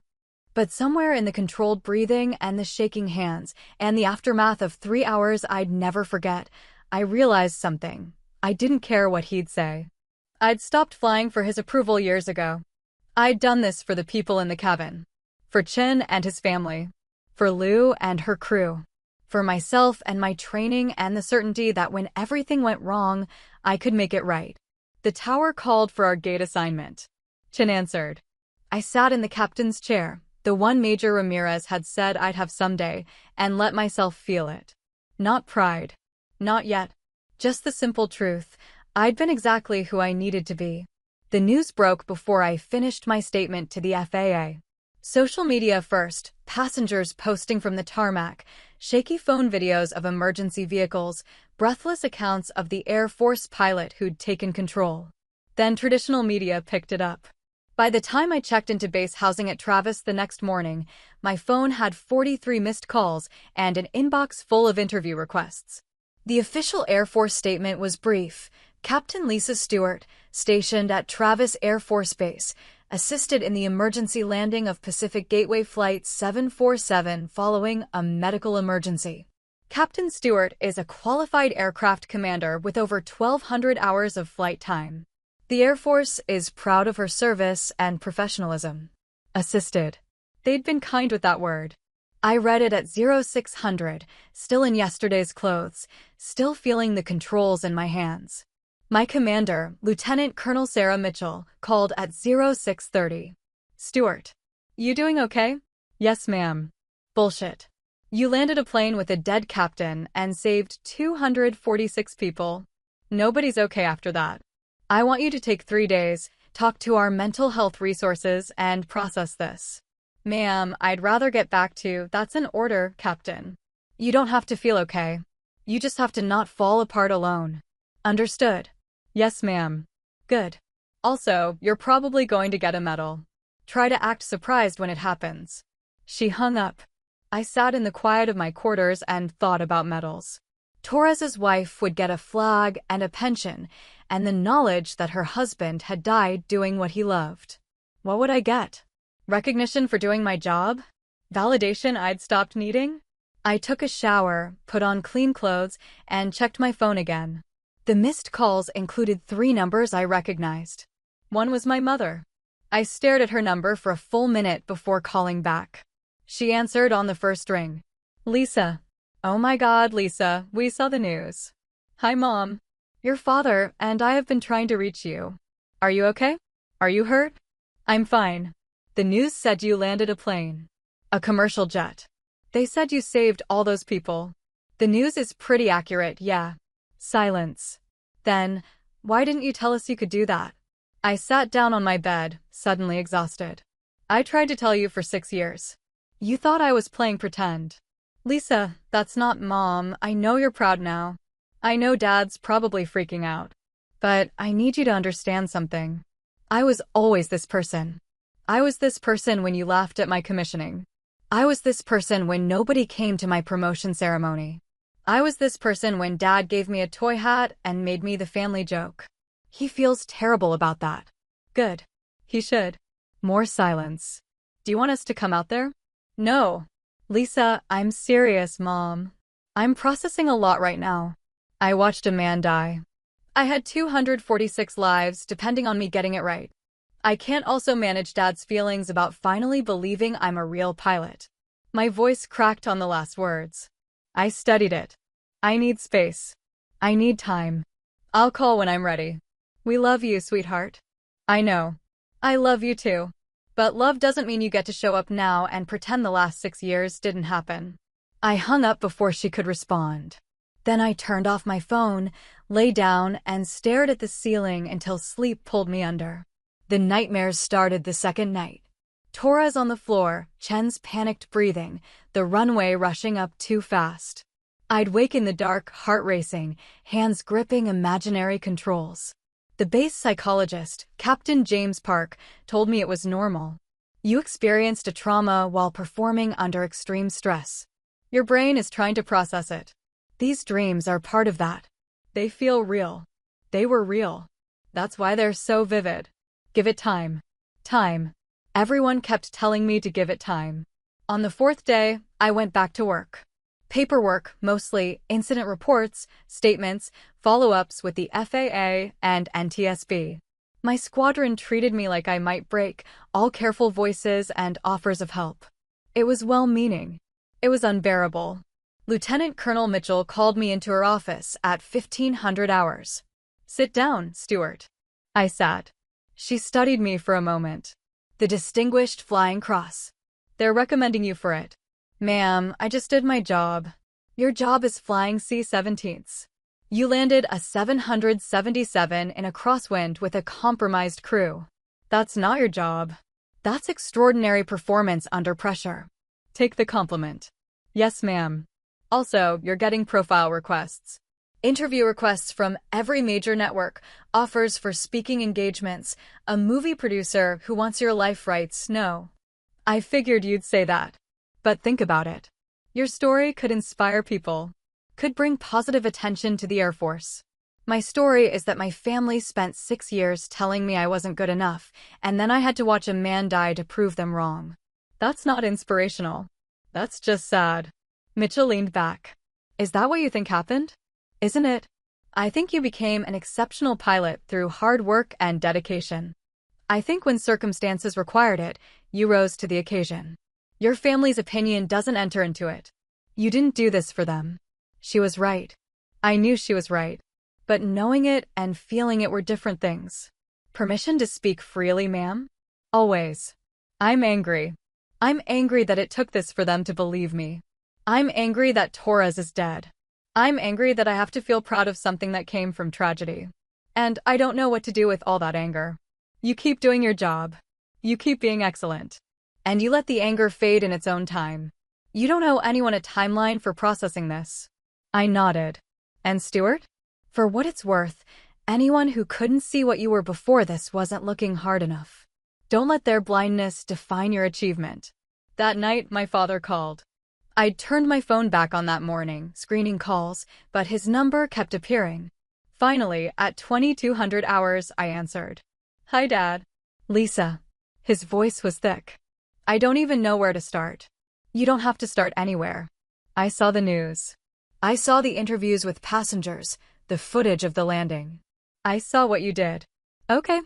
But somewhere in the controlled breathing and the shaking hands and the aftermath of 3 hours I'd never forget, I realized something. I didn't care what he'd say. I'd stopped flying for his approval years ago. I'd done this for the people in the cabin. For Chin and his family. For Lou and her crew. For myself and my training and the certainty that when everything went wrong, I could make it right. The tower called for our gate assignment. Chin answered. I sat in the captain's chair, the one Major Ramirez had said I'd have someday, and let myself feel it. Not pride. Not yet. Just the simple truth. I'd been exactly who I needed to be. The news broke before I finished my statement to the FAA. Social media first, passengers posting from the tarmac, shaky phone videos of emergency vehicles, breathless accounts of the Air Force pilot who'd taken control. Then traditional media picked it up. By the time I checked into base housing at Travis the next morning, my phone had 43 missed calls and an inbox full of interview requests. The official Air Force statement was brief. Captain Lisa Stewart, stationed at Travis Air Force Base, assisted in the emergency landing of Pacific Gateway Flight 747 following a medical emergency. Captain Stewart is a qualified aircraft commander with over 1,200 hours of flight time. The Air Force is proud of her service and professionalism. Assisted. They'd been kind with that word. I read it at 0600, still in yesterday's clothes, still feeling the controls in my hands. My commander, Lieutenant Colonel Sarah Mitchell, called at 0630. Stewart. You doing okay? Yes, ma'am. Bullshit. You landed a plane with a dead captain and saved 246 people. Nobody's okay after that. I want you to take 3 days, talk to our mental health resources, and process this. Ma'am, I'd rather get back to, that's an order, Captain. You don't have to feel okay. You just have to not fall apart alone. Understood? Yes, ma'am. Good. Also, you're probably going to get a medal. Try to act surprised when it happens. She hung up. I sat in the quiet of my quarters and thought about medals. Torres's wife would get a flag and a pension, and the knowledge that her husband had died doing what he loved. What would I get? Recognition for doing my job? Validation I'd stopped needing? I took a shower, put on clean clothes, and checked my phone again. The missed calls included 3 numbers I recognized. One was my mother. I stared at her number for a full minute before calling back. She answered on the first ring. Lisa. Oh my God, Lisa, we saw the news. Hi, Mom. Your father and I have been trying to reach you. Are you okay? Are you hurt? I'm fine. The news said you landed a plane. A commercial jet. They said you saved all those people. The news is pretty accurate, yeah. Silence. Then, why didn't you tell us you could do that? I sat down on my bed, suddenly exhausted. I tried to tell you for 6 years. You thought I was playing pretend. Lisa, that's not Mom. I know you're proud now. I know Dad's probably freaking out. But I need you to understand something. I was always this person. I was this person when you laughed at my commissioning. I was this person when nobody came to my promotion ceremony. I was this person when Dad gave me a toy hat and made me the family joke. He feels terrible about that. Good. He should. More silence. Do you want us to come out there? No. Lisa, I'm serious, Mom. I'm processing a lot right now. I watched a man die. I had 246 lives depending on me getting it right. I can't also manage Dad's feelings about finally believing I'm a real pilot. My voice cracked on the last words. I studied it. I need space. I need time. I'll call when I'm ready. We love you, sweetheart. I know. I love you too. But love doesn't mean you get to show up now and pretend the last 6 years didn't happen. I hung up before she could respond. Then I turned off my phone, lay down, and stared at the ceiling until sleep pulled me under. The nightmares started the second night. Torres on the floor, Chen's panicked breathing, the runway rushing up too fast. I'd wake in the dark, heart racing, hands gripping imaginary controls. The base psychologist, Captain James Park, told me it was normal. You experienced a trauma while performing under extreme stress. Your brain is trying to process it. These dreams are part of that. They feel real. They were real. That's why they're so vivid. Give it time. Time. Everyone kept telling me to give it time. On the fourth day, I went back to work. Paperwork, mostly incident reports, statements, follow-ups with the FAA and NTSB. My squadron treated me like I might break, all careful voices and offers of help. It was well-meaning. It was unbearable. Lieutenant Colonel Mitchell called me into her office at 1500 hours. "Sit down, Stewart." I sat. She studied me for a moment. "The Distinguished Flying Cross. They're recommending you for it." "Ma'am, I just did my job." "Your job is flying C-17s. You landed a 777 in a crosswind with a compromised crew. That's not your job. That's extraordinary performance under pressure. Take the compliment." "Yes, ma'am." "Also, you're getting profile requests. Interview requests from every major network, offers for speaking engagements, a movie producer who wants your life rights, no." I figured you'd say that. But think about it. Your story could inspire people, could bring positive attention to the Air Force. My story is that my family spent 6 years telling me I wasn't good enough, and then I had to watch a man die to prove them wrong. That's not inspirational. That's just sad. Mitchell leaned back. "Is that what you think happened? Isn't it? I think you became an exceptional pilot through hard work and dedication. I think when circumstances required it, you rose to the occasion. Your family's opinion doesn't enter into it. You didn't do this for them." She was right. I knew she was right. But knowing it and feeling it were different things. "Permission to speak freely, ma'am?" "Always. I'm angry. I'm angry that it took this for them to believe me. I'm angry that Torres is dead. I'm angry that I have to feel proud of something that came from tragedy. And I don't know what to do with all that anger." "You keep doing your job. You keep being excellent. And you let the anger fade in its own time. You don't owe anyone a timeline for processing this." I nodded. "And Stewart? For what it's worth, anyone who couldn't see what you were before this wasn't looking hard enough. Don't let their blindness define your achievement." That night, my father called. I'd turned my phone back on that morning, screening calls, but his number kept appearing. Finally, at 2200 hours, I answered. "Hi, Dad." "Lisa." His voice was thick. "I don't even know where to start." "You don't have to start anywhere." I saw the news. I saw the interviews with passengers, the footage of the landing. I saw what you did. Okay.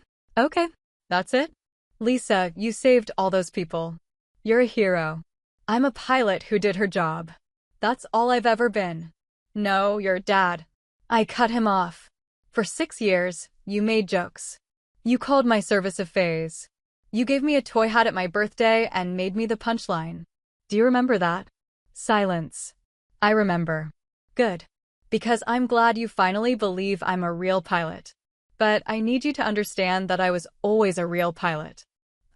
That's it? Lisa, you saved all those people. You're a hero. I'm a pilot who did her job. That's all I've ever been. No, you're Dad. I cut him off. For 6 years, you made jokes. You called my service a phase. You gave me a toy hat at my birthday and made me the punchline. Do you remember that? Silence. I remember. Good. Because I'm glad you finally believe I'm a real pilot. But I need you to understand that I was always a real pilot.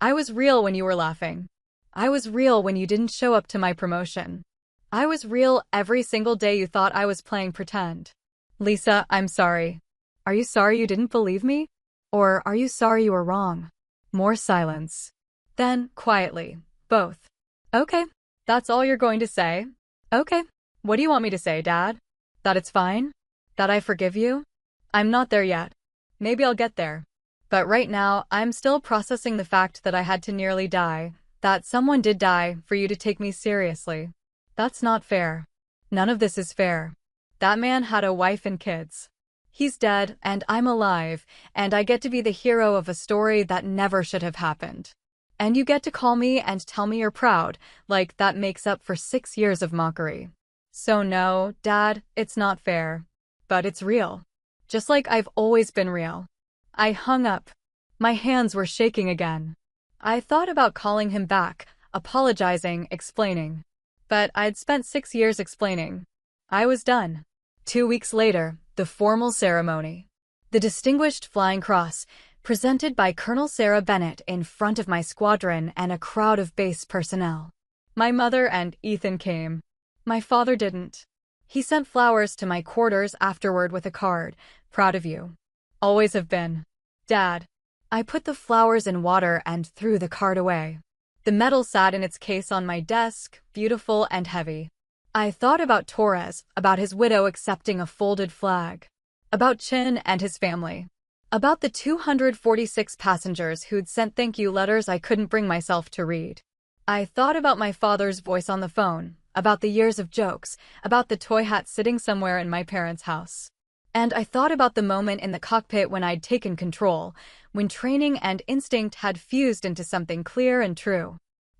I was real when you were laughing. I was real when you didn't show up to my promotion. I was real every single day you thought I was playing pretend. Lisa, I'm sorry. Are you sorry you didn't believe me? Or are you sorry you were wrong? More silence. Then, quietly, both. Okay. That's all you're going to say? Okay. What do you want me to say, Dad? That it's fine? That I forgive you? I'm not there yet. Maybe I'll get there. But right now, I'm still processing the fact that I had to nearly die, that someone did die for you to take me seriously. That's not fair. None of this is fair. That man had a wife and kids. He's dead, and I'm alive, and I get to be the hero of a story that never should have happened. And you get to call me and tell me you're proud, like that makes up for 6 years of mockery. So no, Dad, it's not fair. But it's real. Just like I've always been real. I hung up. My hands were shaking again. I thought about calling him back, apologizing, explaining. But I'd spent 6 years explaining. I was done. 2 weeks later, The formal ceremony. The Distinguished Flying Cross, presented by Colonel Sarah Bennett in front of my squadron and a crowd of base personnel. My mother and Ethan came. My father didn't. He sent flowers to my quarters afterward with a card. Proud of you. Always have been. Dad. I put the flowers in water and threw the card away. The medal sat in its case on my desk, beautiful and heavy. I thought about Torres, about his widow accepting a folded flag, about Chin and his family, about the 246 passengers who'd sent thank you letters I couldn't bring myself to read. I thought about my father's voice on the phone, about the years of jokes, about the toy hat sitting somewhere in my parents' house. And I thought about the moment in the cockpit when I'd taken control, when training and instinct had fused into something clear and true.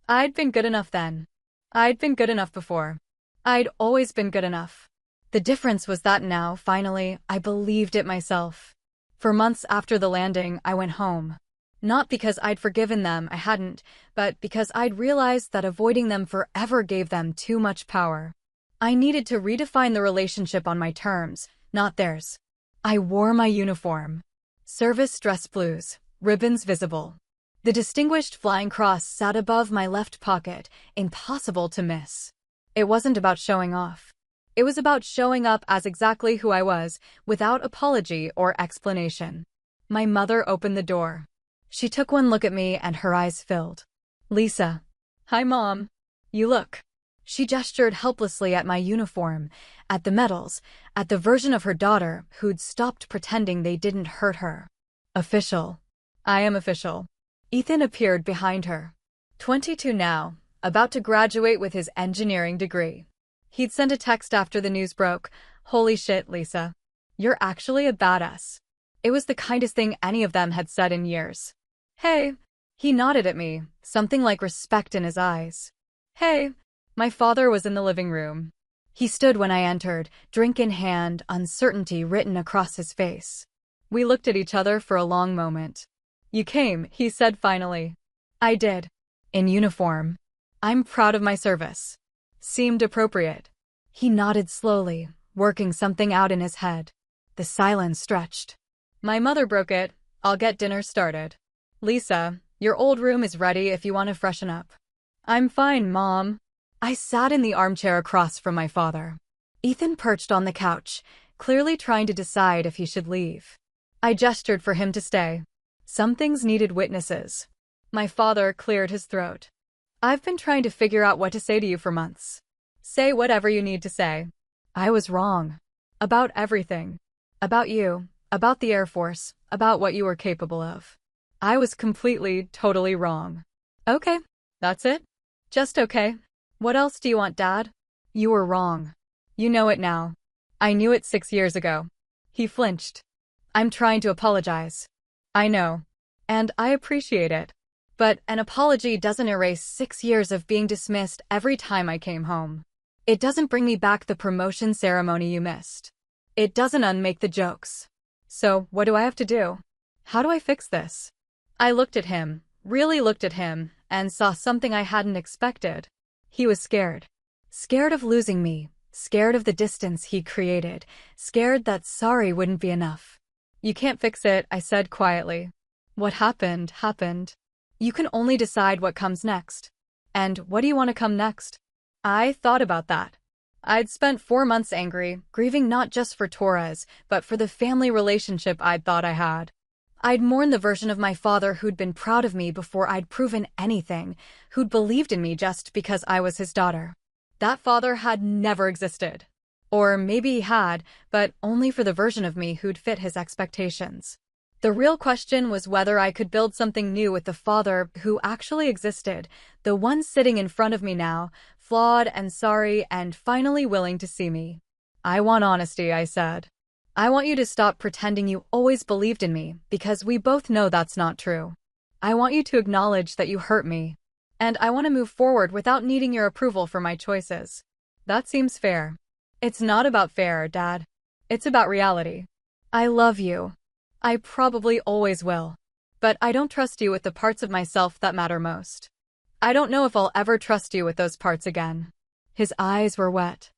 I'd been good enough then. I'd been good enough before. I'd always been good enough. The difference was that now, finally, I believed it myself. For months after the landing, I went home. Not because I'd forgiven them, I hadn't, but because I'd realized that avoiding them forever gave them too much power. I needed to redefine the relationship on my terms, not theirs. I wore my uniform. Service dress blues, ribbons visible. The Distinguished Flying Cross sat above my left pocket, impossible to miss. It wasn't about showing off. It was about showing up as exactly who I was, without apology or explanation. My mother opened the door. She took one look at me and her eyes filled. Lisa. Hi, Mom. You look. She gestured helplessly at my uniform, at the medals, at the version of her daughter who'd stopped pretending they didn't hurt her. Official. I am official. Ethan appeared behind her. 22 now, about to graduate with his engineering degree. He'd sent a text after the news broke. Holy shit, Lisa. You're actually a badass. It was the kindest thing any of them had said in years. Hey. He nodded at me, something like respect in his eyes. Hey. My father was in the living room. He stood when I entered, drink in hand, uncertainty written across his face. We looked at each other for a long moment. You came, he said finally. I did. In uniform. I'm proud of my service. Seemed appropriate. He nodded slowly, working something out in his head. The silence stretched. My mother broke it. I'll get dinner started. Lisa, your old room is ready if you want to freshen up. I'm fine, Mom. I sat in the armchair across from my father. Ethan perched on the couch, clearly trying to decide if he should leave. I gestured for him to stay. Some things needed witnesses. My father cleared his throat. I've been trying to figure out what to say to you for months. Say whatever you need to say. I was wrong. About everything. About you, about the Air Force, about what you were capable of. I was completely, totally wrong. Okay, that's it? Just okay. What else do you want, Dad? You were wrong. You know it now. I knew it 6 years ago. He flinched. I'm trying to apologize. I know. And I appreciate it. But an apology doesn't erase 6 years of being dismissed every time I came home. It doesn't bring me back the promotion ceremony you missed. It doesn't unmake the jokes. So, what do I have to do? How do I fix this? I looked at him, really looked at him, and saw something I hadn't expected. He was scared. Scared of losing me, scared of the distance he created, scared that sorry wouldn't be enough. You can't fix it, I said quietly. What happened, happened. You can only decide what comes next. And what do you want to come next? I thought about that. I'd spent 4 months angry, grieving not just for Torres, but for the family relationship I'd thought I had. I'd mourned the version of my father who'd been proud of me before I'd proven anything, who'd believed in me just because I was his daughter. That father had never existed. Or maybe he had, but only for the version of me who'd fit his expectations. The real question was whether I could build something new with the father who actually existed, the one sitting in front of me now, flawed and sorry and finally willing to see me. I want honesty, I said. I want you to stop pretending you always believed in me, because we both know that's not true. I want you to acknowledge that you hurt me. And I want to move forward without needing your approval for my choices. That seems fair. It's not about fair, Dad. It's about reality. I love you. I probably always will. But I don't trust you with the parts of myself that matter most. I don't know if I'll ever trust you with those parts again. His eyes were wet.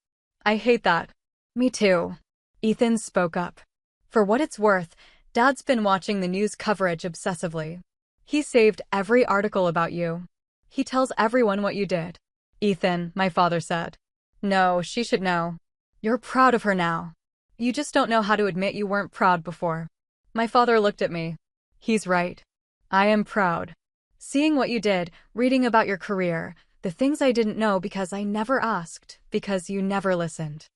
I hate that. Me too. Ethan spoke up. For what it's worth, Dad's been watching the news coverage obsessively. He saved every article about you. He tells everyone what you did. Ethan, my father said. No, she should know. You're proud of her now. You just don't know how to admit you weren't proud before. My father looked at me. He's right. I am proud. Seeing what you did, reading about your career, the things I didn't know because I never asked, because you never listened.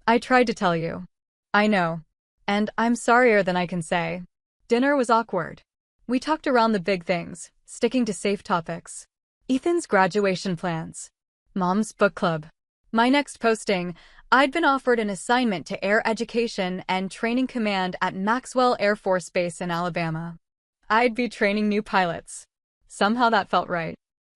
I tried to tell you. I know. And I'm sorrier than I can say. Dinner was awkward. We talked around the big things, sticking to safe topics. Ethan's graduation plans. Mom's book club. My next posting, I'd been offered an assignment to Air Education and Training Command at Maxwell Air Force Base in Alabama. I'd be training new pilots. Somehow that felt right.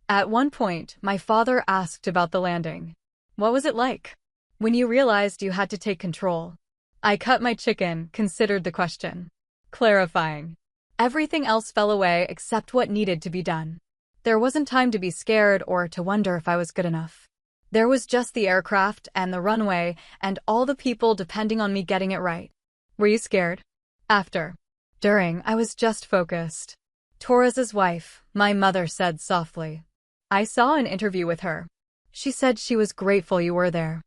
At one point, my father asked about the landing. What was it like? When you realized you had to take control. I cut my chicken, considered the question. Clarifying. Everything else fell away except what needed to be done. There wasn't time to be scared or to wonder if I was good enough. There was just the aircraft and the runway and all the people depending on me getting it right. Were you scared? After. During, I was just focused. Torres's wife, my mother said softly. I saw an interview with her. She said she was grateful you were there.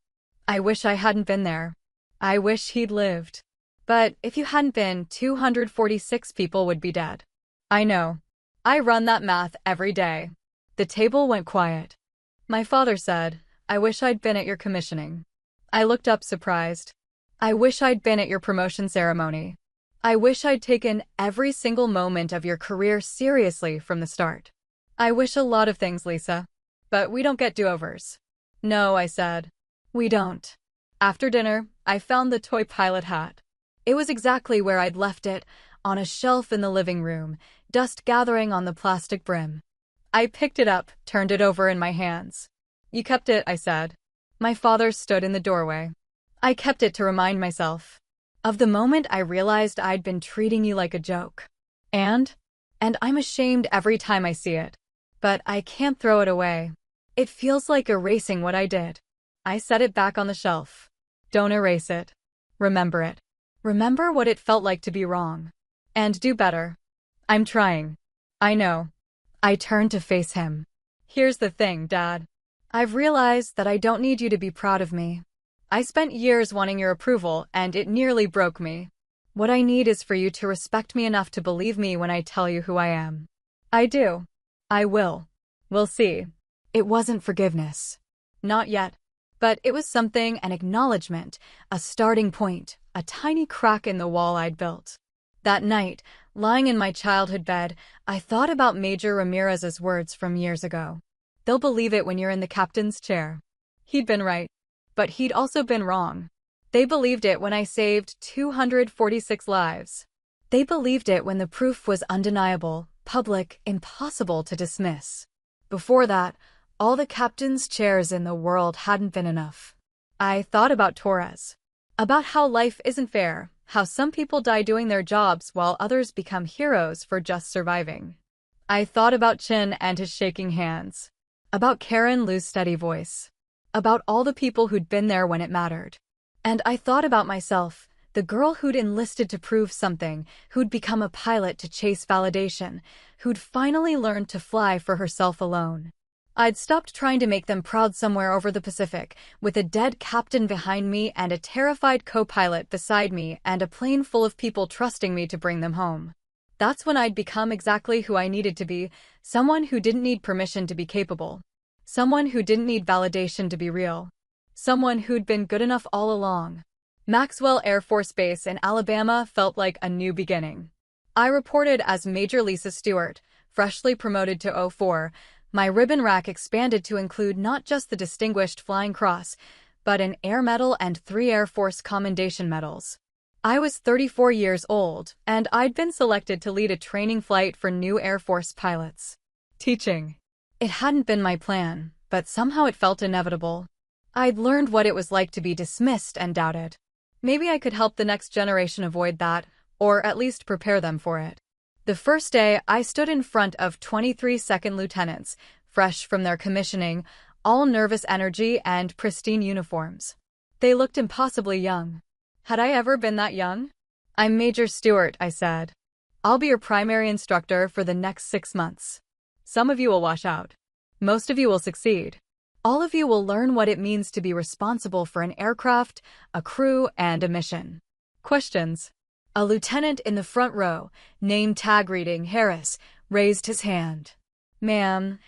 I wish I hadn't been there. I wish he'd lived. But if you hadn't been, 246 people would be dead. I know. I run that math every day. The table went quiet. My father said, I wish I'd been at your commissioning. I looked up surprised. I wish I'd been at your promotion ceremony. I wish I'd taken every single moment of your career seriously from the start. I wish a lot of things, Lisa. But we don't get do-overs. No, I said. We don't. After dinner, I found the toy pilot hat. It was exactly where I'd left it, on a shelf in the living room, dust gathering on the plastic brim. I picked it up, turned it over in my hands. You kept it, I said. My father stood in the doorway. I kept it to remind myself of the moment I realized I'd been treating you like a joke. And I'm ashamed every time I see it. But I can't throw it away. It feels like erasing what I did. I set it back on the shelf. Don't erase it. Remember it. Remember what it felt like to be wrong. And do better. I'm trying. I know. I turned to face him. Here's the thing, Dad. I've realized that I don't need you to be proud of me. I spent years wanting your approval, and it nearly broke me. What I need is for you to respect me enough to believe me when I tell you who I am. I do. I will. We'll see. It wasn't forgiveness. Not yet. But it was something, an acknowledgement, a starting point, a tiny crack in the wall I'd built. That night, lying in my childhood bed, I thought about Major Ramirez's words from years ago. They'll believe it when you're in the captain's chair. He'd been right. But he'd also been wrong. They believed it when I saved 246 lives. They believed it when the proof was undeniable, public, impossible to dismiss. Before that, all the captain's chairs in the world hadn't been enough. I thought about Torres. About how life isn't fair, how some people die doing their jobs while others become heroes for just surviving. I thought about Chin and his shaking hands. About Karen Lou's steady voice. About all the people who'd been there when it mattered. And I thought about myself, the girl who'd enlisted to prove something, who'd become a pilot to chase validation, who'd finally learned to fly for herself alone. I'd stopped trying to make them proud somewhere over the Pacific, with a dead captain behind me and a terrified co-pilot beside me and a plane full of people trusting me to bring them home. That's when I'd become exactly who I needed to be, someone who didn't need permission to be capable. Someone who didn't need validation to be real. Someone who'd been good enough all along. Maxwell Air Force Base in Alabama felt like a new beginning. I reported as Major Lisa Stewart, freshly promoted to 04. My ribbon rack expanded to include not just the Distinguished Flying Cross, but an Air Medal and 3 Air Force Commendation Medals. I was 34 years old, and I'd been selected to lead a training flight for new Air Force pilots. Teaching. It hadn't been my plan, but somehow it felt inevitable. I'd learned what it was like to be dismissed and doubted. Maybe I could help the next generation avoid that, or at least prepare them for it. The first day, I stood in front of 23 second lieutenants, fresh from their commissioning, all nervous energy and pristine uniforms. They looked impossibly young. Had I ever been that young? I'm Major Stewart, I said. I'll be your primary instructor for the next 6 months. Some of you will wash out. Most of you will succeed. All of you will learn what it means to be responsible for an aircraft, a crew, and a mission. Questions? A lieutenant in the front row, name tag reading Harris, raised his hand. Ma'am,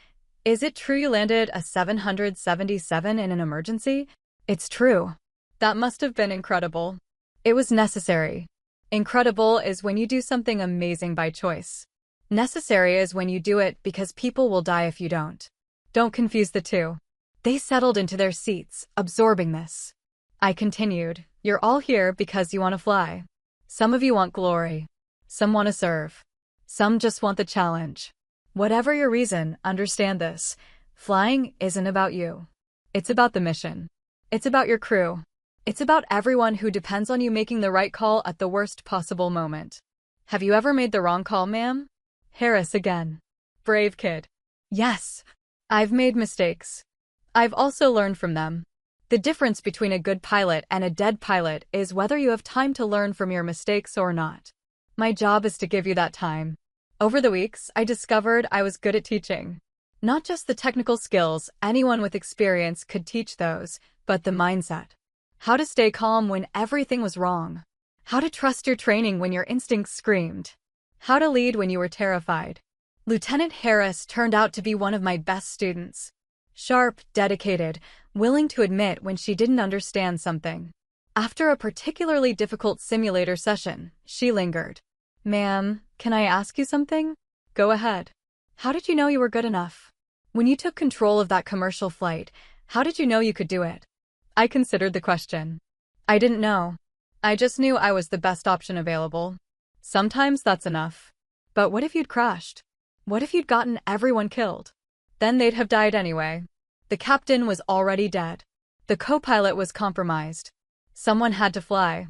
is it true you landed a 777 in an emergency? It's true. That must have been incredible. It was necessary. Incredible is when you do something amazing by choice. Necessary is when you do it because people will die if you don't. Don't confuse the two. They settled into their seats, absorbing this. I continued, you're all here because you want to fly. Some of you want glory. Some want to serve. Some just want the challenge. Whatever your reason, understand this. Flying isn't about you. It's about the mission. It's about your crew. It's about everyone who depends on you making the right call at the worst possible moment. Have you ever made the wrong call, ma'am? Harris again. Brave kid. Yes. I've made mistakes. I've also learned from them. The difference between a good pilot and a dead pilot is whether you have time to learn from your mistakes or not. My job is to give you that time. Over the weeks, I discovered I was good at teaching. Not just the technical skills, anyone with experience could teach those, but the mindset. How to stay calm when everything was wrong. How to trust your training when your instincts screamed. How to lead when you were terrified. Lieutenant Harris turned out to be one of my best students. Sharp, dedicated, willing to admit when she didn't understand something. After a particularly difficult simulator session, she lingered. Ma'am, can I ask you something? Go ahead. How did you know you were good enough? When you took control of that commercial flight, how did you know you could do it? I considered the question. I didn't know. I just knew I was the best option available. Sometimes that's enough. But what if you'd crashed? What if you'd gotten everyone killed? Then they'd have died anyway. The captain was already dead. The co-pilot was compromised. Someone had to fly.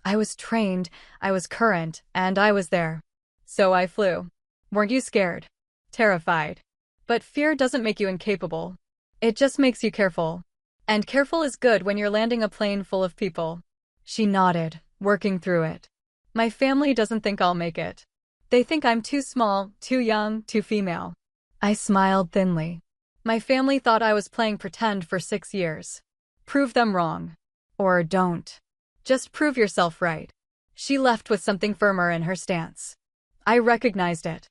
I was trained, I was current, and I was there. So I flew. Weren't you scared? Terrified. But fear doesn't make you incapable. It just makes you careful. And careful is good when you're landing a plane full of people. She nodded, working through it. My family doesn't think I'll make it. They think I'm too small, too young, too female. I smiled thinly. My family thought I was playing pretend for 6 years. Prove them wrong. Or don't. Just prove yourself right. She left with something firmer in her stance. I recognized it.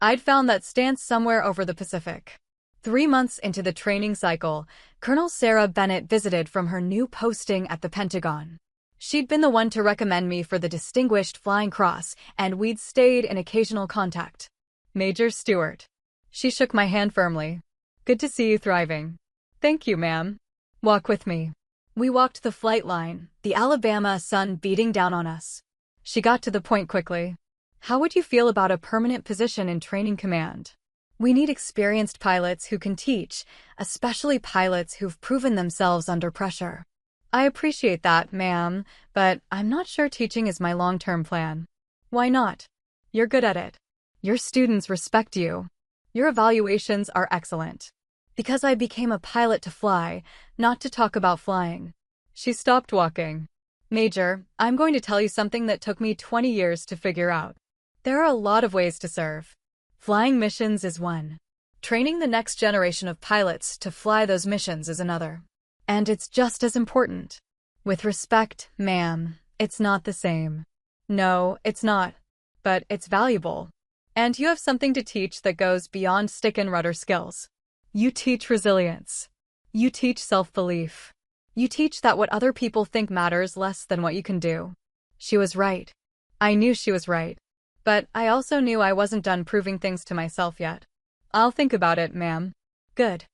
I'd found that stance somewhere over the Pacific. 3 months into the training cycle, Colonel Sarah Bennett visited from her new posting at the Pentagon. She'd been the one to recommend me for the Distinguished Flying Cross, and we'd stayed in occasional contact. Major Stewart. She shook my hand firmly. Good to see you thriving. Thank you, ma'am. Walk with me. We walked the flight line, the Alabama sun beating down on us. She got to the point quickly. How would you feel about a permanent position in training command? We need experienced pilots who can teach, especially pilots who've proven themselves under pressure. I appreciate that, ma'am, but I'm not sure teaching is my long-term plan. Why not? You're good at it. Your students respect you. Your evaluations are excellent. Because I became a pilot to fly, not to talk about flying. She stopped walking. Major, I'm going to tell you something that took me 20 years to figure out. There are a lot of ways to serve. Flying missions is one. Training the next generation of pilots to fly those missions is another. And it's just as important. With respect, ma'am, it's not the same. No, it's not. But it's valuable. And you have something to teach that goes beyond stick and rudder skills. You teach resilience. You teach self-belief. You teach that what other people think matters less than what you can do. She was right. I knew she was right. But I also knew I wasn't done proving things to myself yet. I'll think about it, ma'am. Good.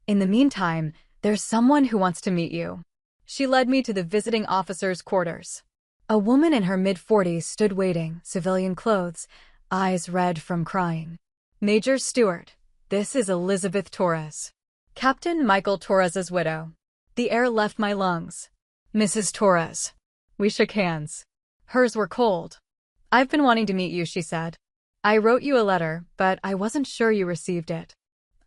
In the meantime, there's someone who wants to meet you. She led me to the visiting officer's quarters. A woman in her mid-40s stood waiting, civilian clothes, eyes red from crying. Major Stewart, this is Elizabeth Torres. Captain Michael Torres's widow. The air left my lungs. Mrs. Torres. We shook hands. Hers were cold. I've been wanting to meet you, she said. I wrote you a letter, but I wasn't sure you received it.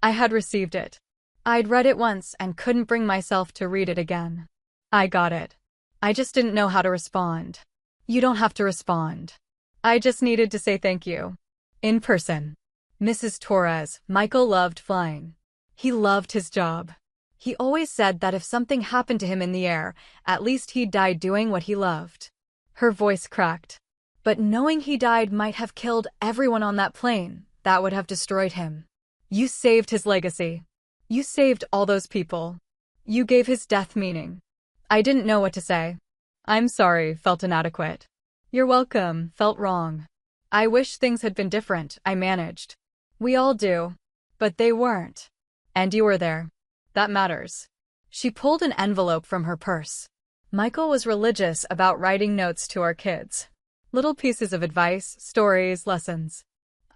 I had received it. I'd read it once and couldn't bring myself to read it again. I got it. I just didn't know how to respond. You don't have to respond. I just needed to say thank you. In person. Mrs. Torres, Michael loved flying. He loved his job. He always said that if something happened to him in the air, at least he'd die doing what he loved. Her voice cracked. But knowing he died might have killed everyone on that plane. That would have destroyed him. You saved his legacy. You saved all those people. You gave his death meaning. I didn't know what to say. I'm sorry, felt inadequate. You're welcome, felt wrong. I wish things had been different, I managed. We all do. But they weren't. And you were there. That matters. She pulled an envelope from her purse. Michael was religious about writing notes to our kids. Little pieces of advice, stories, lessons.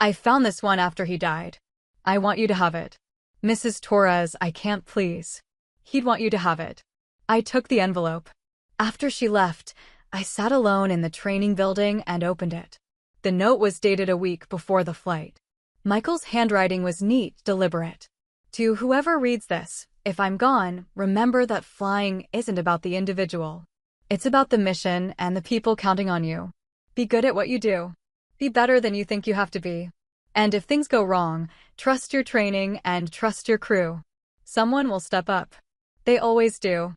I found this one after he died. I want you to have it. Mrs. Torres, I can't please. He'd want you to have it. I took the envelope. After she left, I sat alone in the training building and opened it. The note was dated a week before the flight. Michael's handwriting was neat, deliberate. To whoever reads this, if I'm gone, remember that flying isn't about the individual. It's about the mission and the people counting on you. Be good at what you do. Be better than you think you have to be. And if things go wrong, trust your training and trust your crew. Someone will step up. They always do.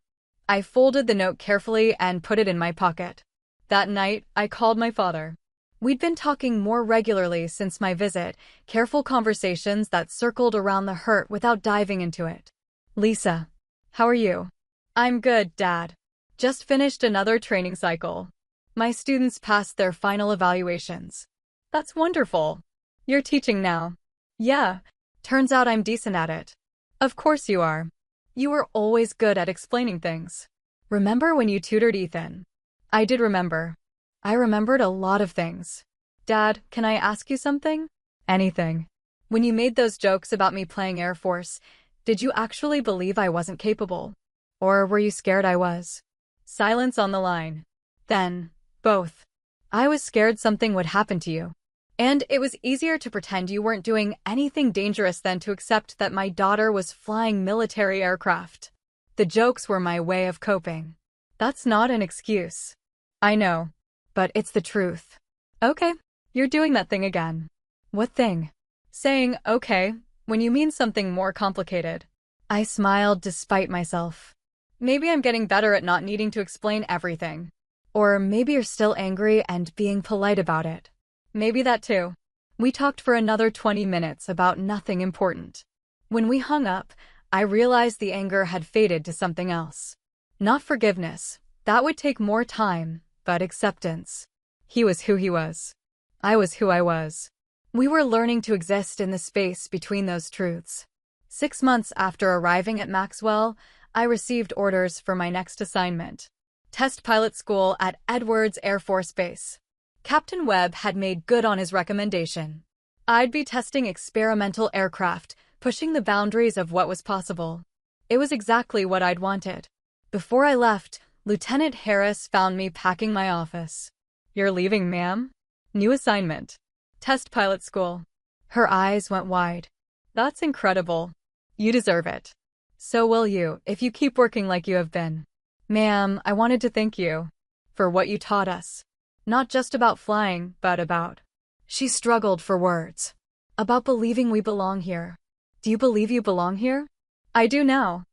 I folded the note carefully and put it in my pocket. That night, I called my father. We'd been talking more regularly since my visit, careful conversations that circled around the hurt without diving into it. Lisa, how are you? I'm good, Dad. Just finished another training cycle. My students passed their final evaluations. That's wonderful. You're teaching now. Yeah, turns out I'm decent at it. Of course you are. You were always good at explaining things. Remember when you tutored Ethan? I did remember. I remembered a lot of things. Dad, can I ask you something? Anything. When you made those jokes about me playing Air Force, did you actually believe I wasn't capable? Or were you scared I was? Silence on the line. Then, both. I was scared something would happen to you. And it was easier to pretend you weren't doing anything dangerous than to accept that my daughter was flying military aircraft. The jokes were my way of coping. That's not an excuse. I know. But it's the truth. Okay, you're doing that thing again. What thing? Saying, okay, when you mean something more complicated. I smiled despite myself. Maybe I'm getting better at not needing to explain everything. Or maybe you're still angry and being polite about it. Maybe that too. We talked for another 20 minutes about nothing important. When we hung up, I realized the anger had faded to something else. Not forgiveness. That would take more time, but acceptance. He was who he was. I was who I was. We were learning to exist in the space between those truths. 6 months after arriving at Maxwell, I received orders for my next assignment. Test pilot school at Edwards Air Force Base. Captain Webb had made good on his recommendation. I'd be testing experimental aircraft, pushing the boundaries of what was possible. It was exactly what I'd wanted. Before I left, Lieutenant Harris found me packing my office. You're leaving, ma'am? New assignment. Test pilot school. Her eyes went wide. That's incredible. You deserve it. So will you, if you keep working like you have been. Ma'am, I wanted to thank you for what you taught us. Not just about flying, but about. She struggled for words. About believing we belong here. Do you believe you belong here? I do now.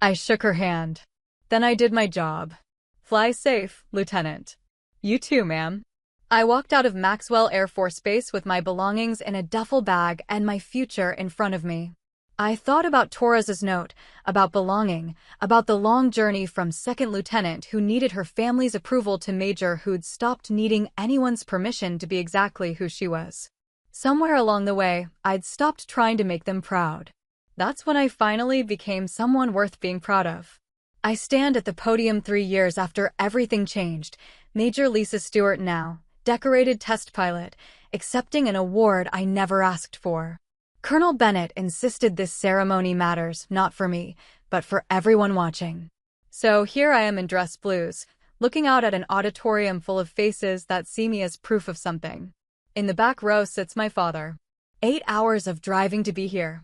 I shook her hand. Then I did my job. Fly safe, Lieutenant. You too, ma'am. I walked out of Maxwell Air Force Base with my belongings in a duffel bag and my future in front of me. I thought about Torres's note, about belonging, about the long journey from second lieutenant who needed her family's approval to major who'd stopped needing anyone's permission to be exactly who she was. Somewhere along the way, I'd stopped trying to make them proud. That's when I finally became someone worth being proud of. I stand at the podium 3 years after everything changed, Major Lisa Stewart now, decorated test pilot, accepting an award I never asked for. Colonel Bennett insisted this ceremony matters, not for me, but for everyone watching. So here I am in dress blues, looking out at an auditorium full of faces that see me as proof of something. In the back row sits my father. 8 hours of driving to be here.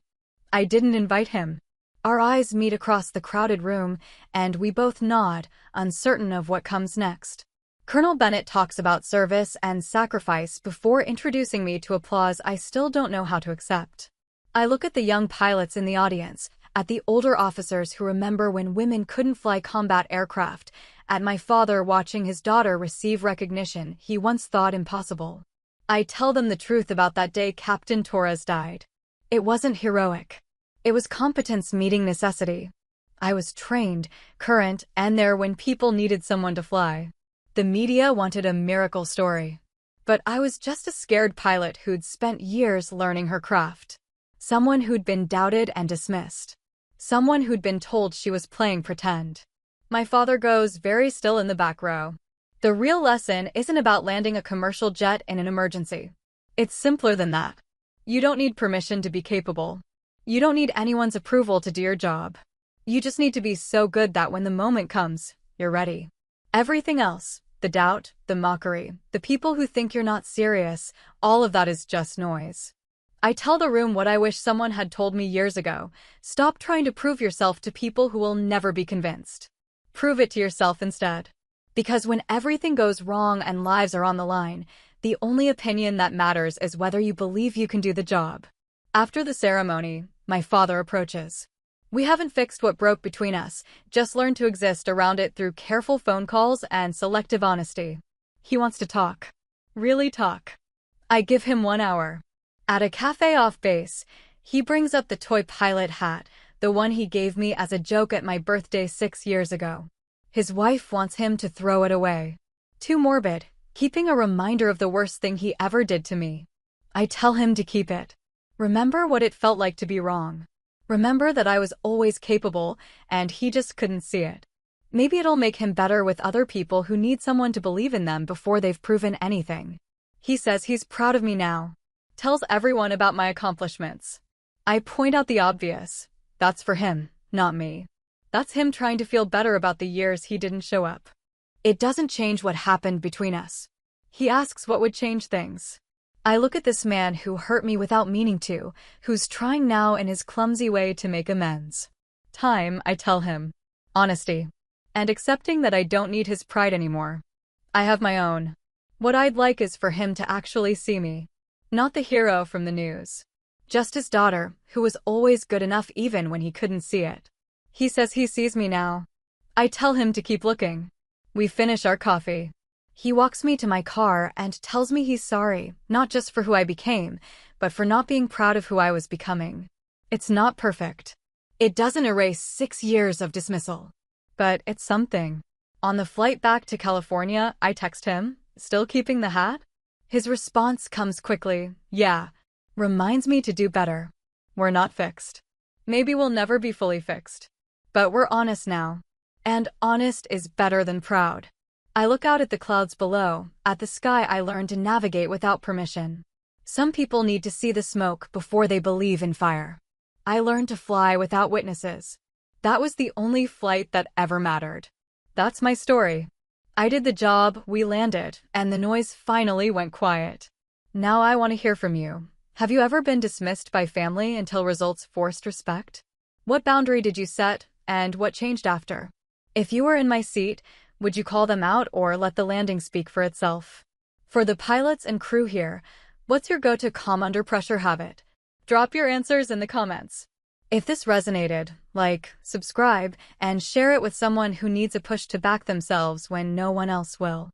I didn't invite him. Our eyes meet across the crowded room, and we both nod, uncertain of what comes next. Colonel Bennett talks about service and sacrifice before introducing me to applause I still don't know how to accept. I look at the young pilots in the audience, at the older officers who remember when women couldn't fly combat aircraft, at my father watching his daughter receive recognition he once thought impossible. I tell them the truth about that day Captain Torres died. It wasn't heroic. It was competence meeting necessity. I was trained, current, and there when people needed someone to fly. The media wanted a miracle story. But I was just a scared pilot who'd spent years learning her craft. Someone who'd been doubted and dismissed. Someone who'd been told she was playing pretend. My father goes very still in the back row. The real lesson isn't about landing a commercial jet in an emergency. It's simpler than that. You don't need permission to be capable. You don't need anyone's approval to do your job. You just need to be so good that when the moment comes, you're ready. Everything else, the doubt, the mockery, the people who think you're not serious, all of that is just noise. I tell the room what I wish someone had told me years ago. Stop trying to prove yourself to people who will never be convinced. Prove it to yourself instead. Because when everything goes wrong and lives are on the line, the only opinion that matters is whether you believe you can do the job. After the ceremony, my father approaches. We haven't fixed what broke between us, just learned to exist around it through careful phone calls and selective honesty. He wants to talk. Really talk. I give him 1 hour. At a cafe off base, he brings up the toy pilot hat, the one he gave me as a joke at my birthday 6 years ago. His wife wants him to throw it away. Too morbid, keeping a reminder of the worst thing he ever did to me. I tell him to keep it. Remember what it felt like to be wrong. Remember that I was always capable, and he just couldn't see it. Maybe it'll make him better with other people who need someone to believe in them before they've proven anything. He says he's proud of me now. Tells everyone about my accomplishments. I point out the obvious. That's for him, not me. That's him trying to feel better about the years he didn't show up. It doesn't change what happened between us. He asks what would change things. I look at this man who hurt me without meaning to, who's trying now in his clumsy way to make amends. Time, I tell him. Honesty. And accepting that I don't need his pride anymore. I have my own. What I'd like is for him to actually see me. Not the hero from the news. Just his daughter, who was always good enough even when he couldn't see it. He says he sees me now. I tell him to keep looking. We finish our coffee. He walks me to my car and tells me he's sorry, not just for who I became, but for not being proud of who I was becoming. It's not perfect. It doesn't erase 6 years of dismissal. But it's something. On the flight back to California, I text him, still keeping the hat? His response comes quickly, yeah. Reminds me to do better. We're not fixed. Maybe we'll never be fully fixed. But we're honest now. And honest is better than proud. I look out at the clouds below, at the sky I learned to navigate without permission. Some people need to see the smoke before they believe in fire. I learned to fly without witnesses. That was the only flight that ever mattered. That's my story. I did the job, we landed, and the noise finally went quiet. Now I want to hear from you. Have you ever been dismissed by family until results forced respect? What boundary did you set, and what changed after? If you were in my seat, would you call them out or let the landing speak for itself? For the pilots and crew here, what's your go-to calm under pressure habit? Drop your answers in the comments. If this resonated, like, subscribe, and share it with someone who needs a push to back themselves when no one else will.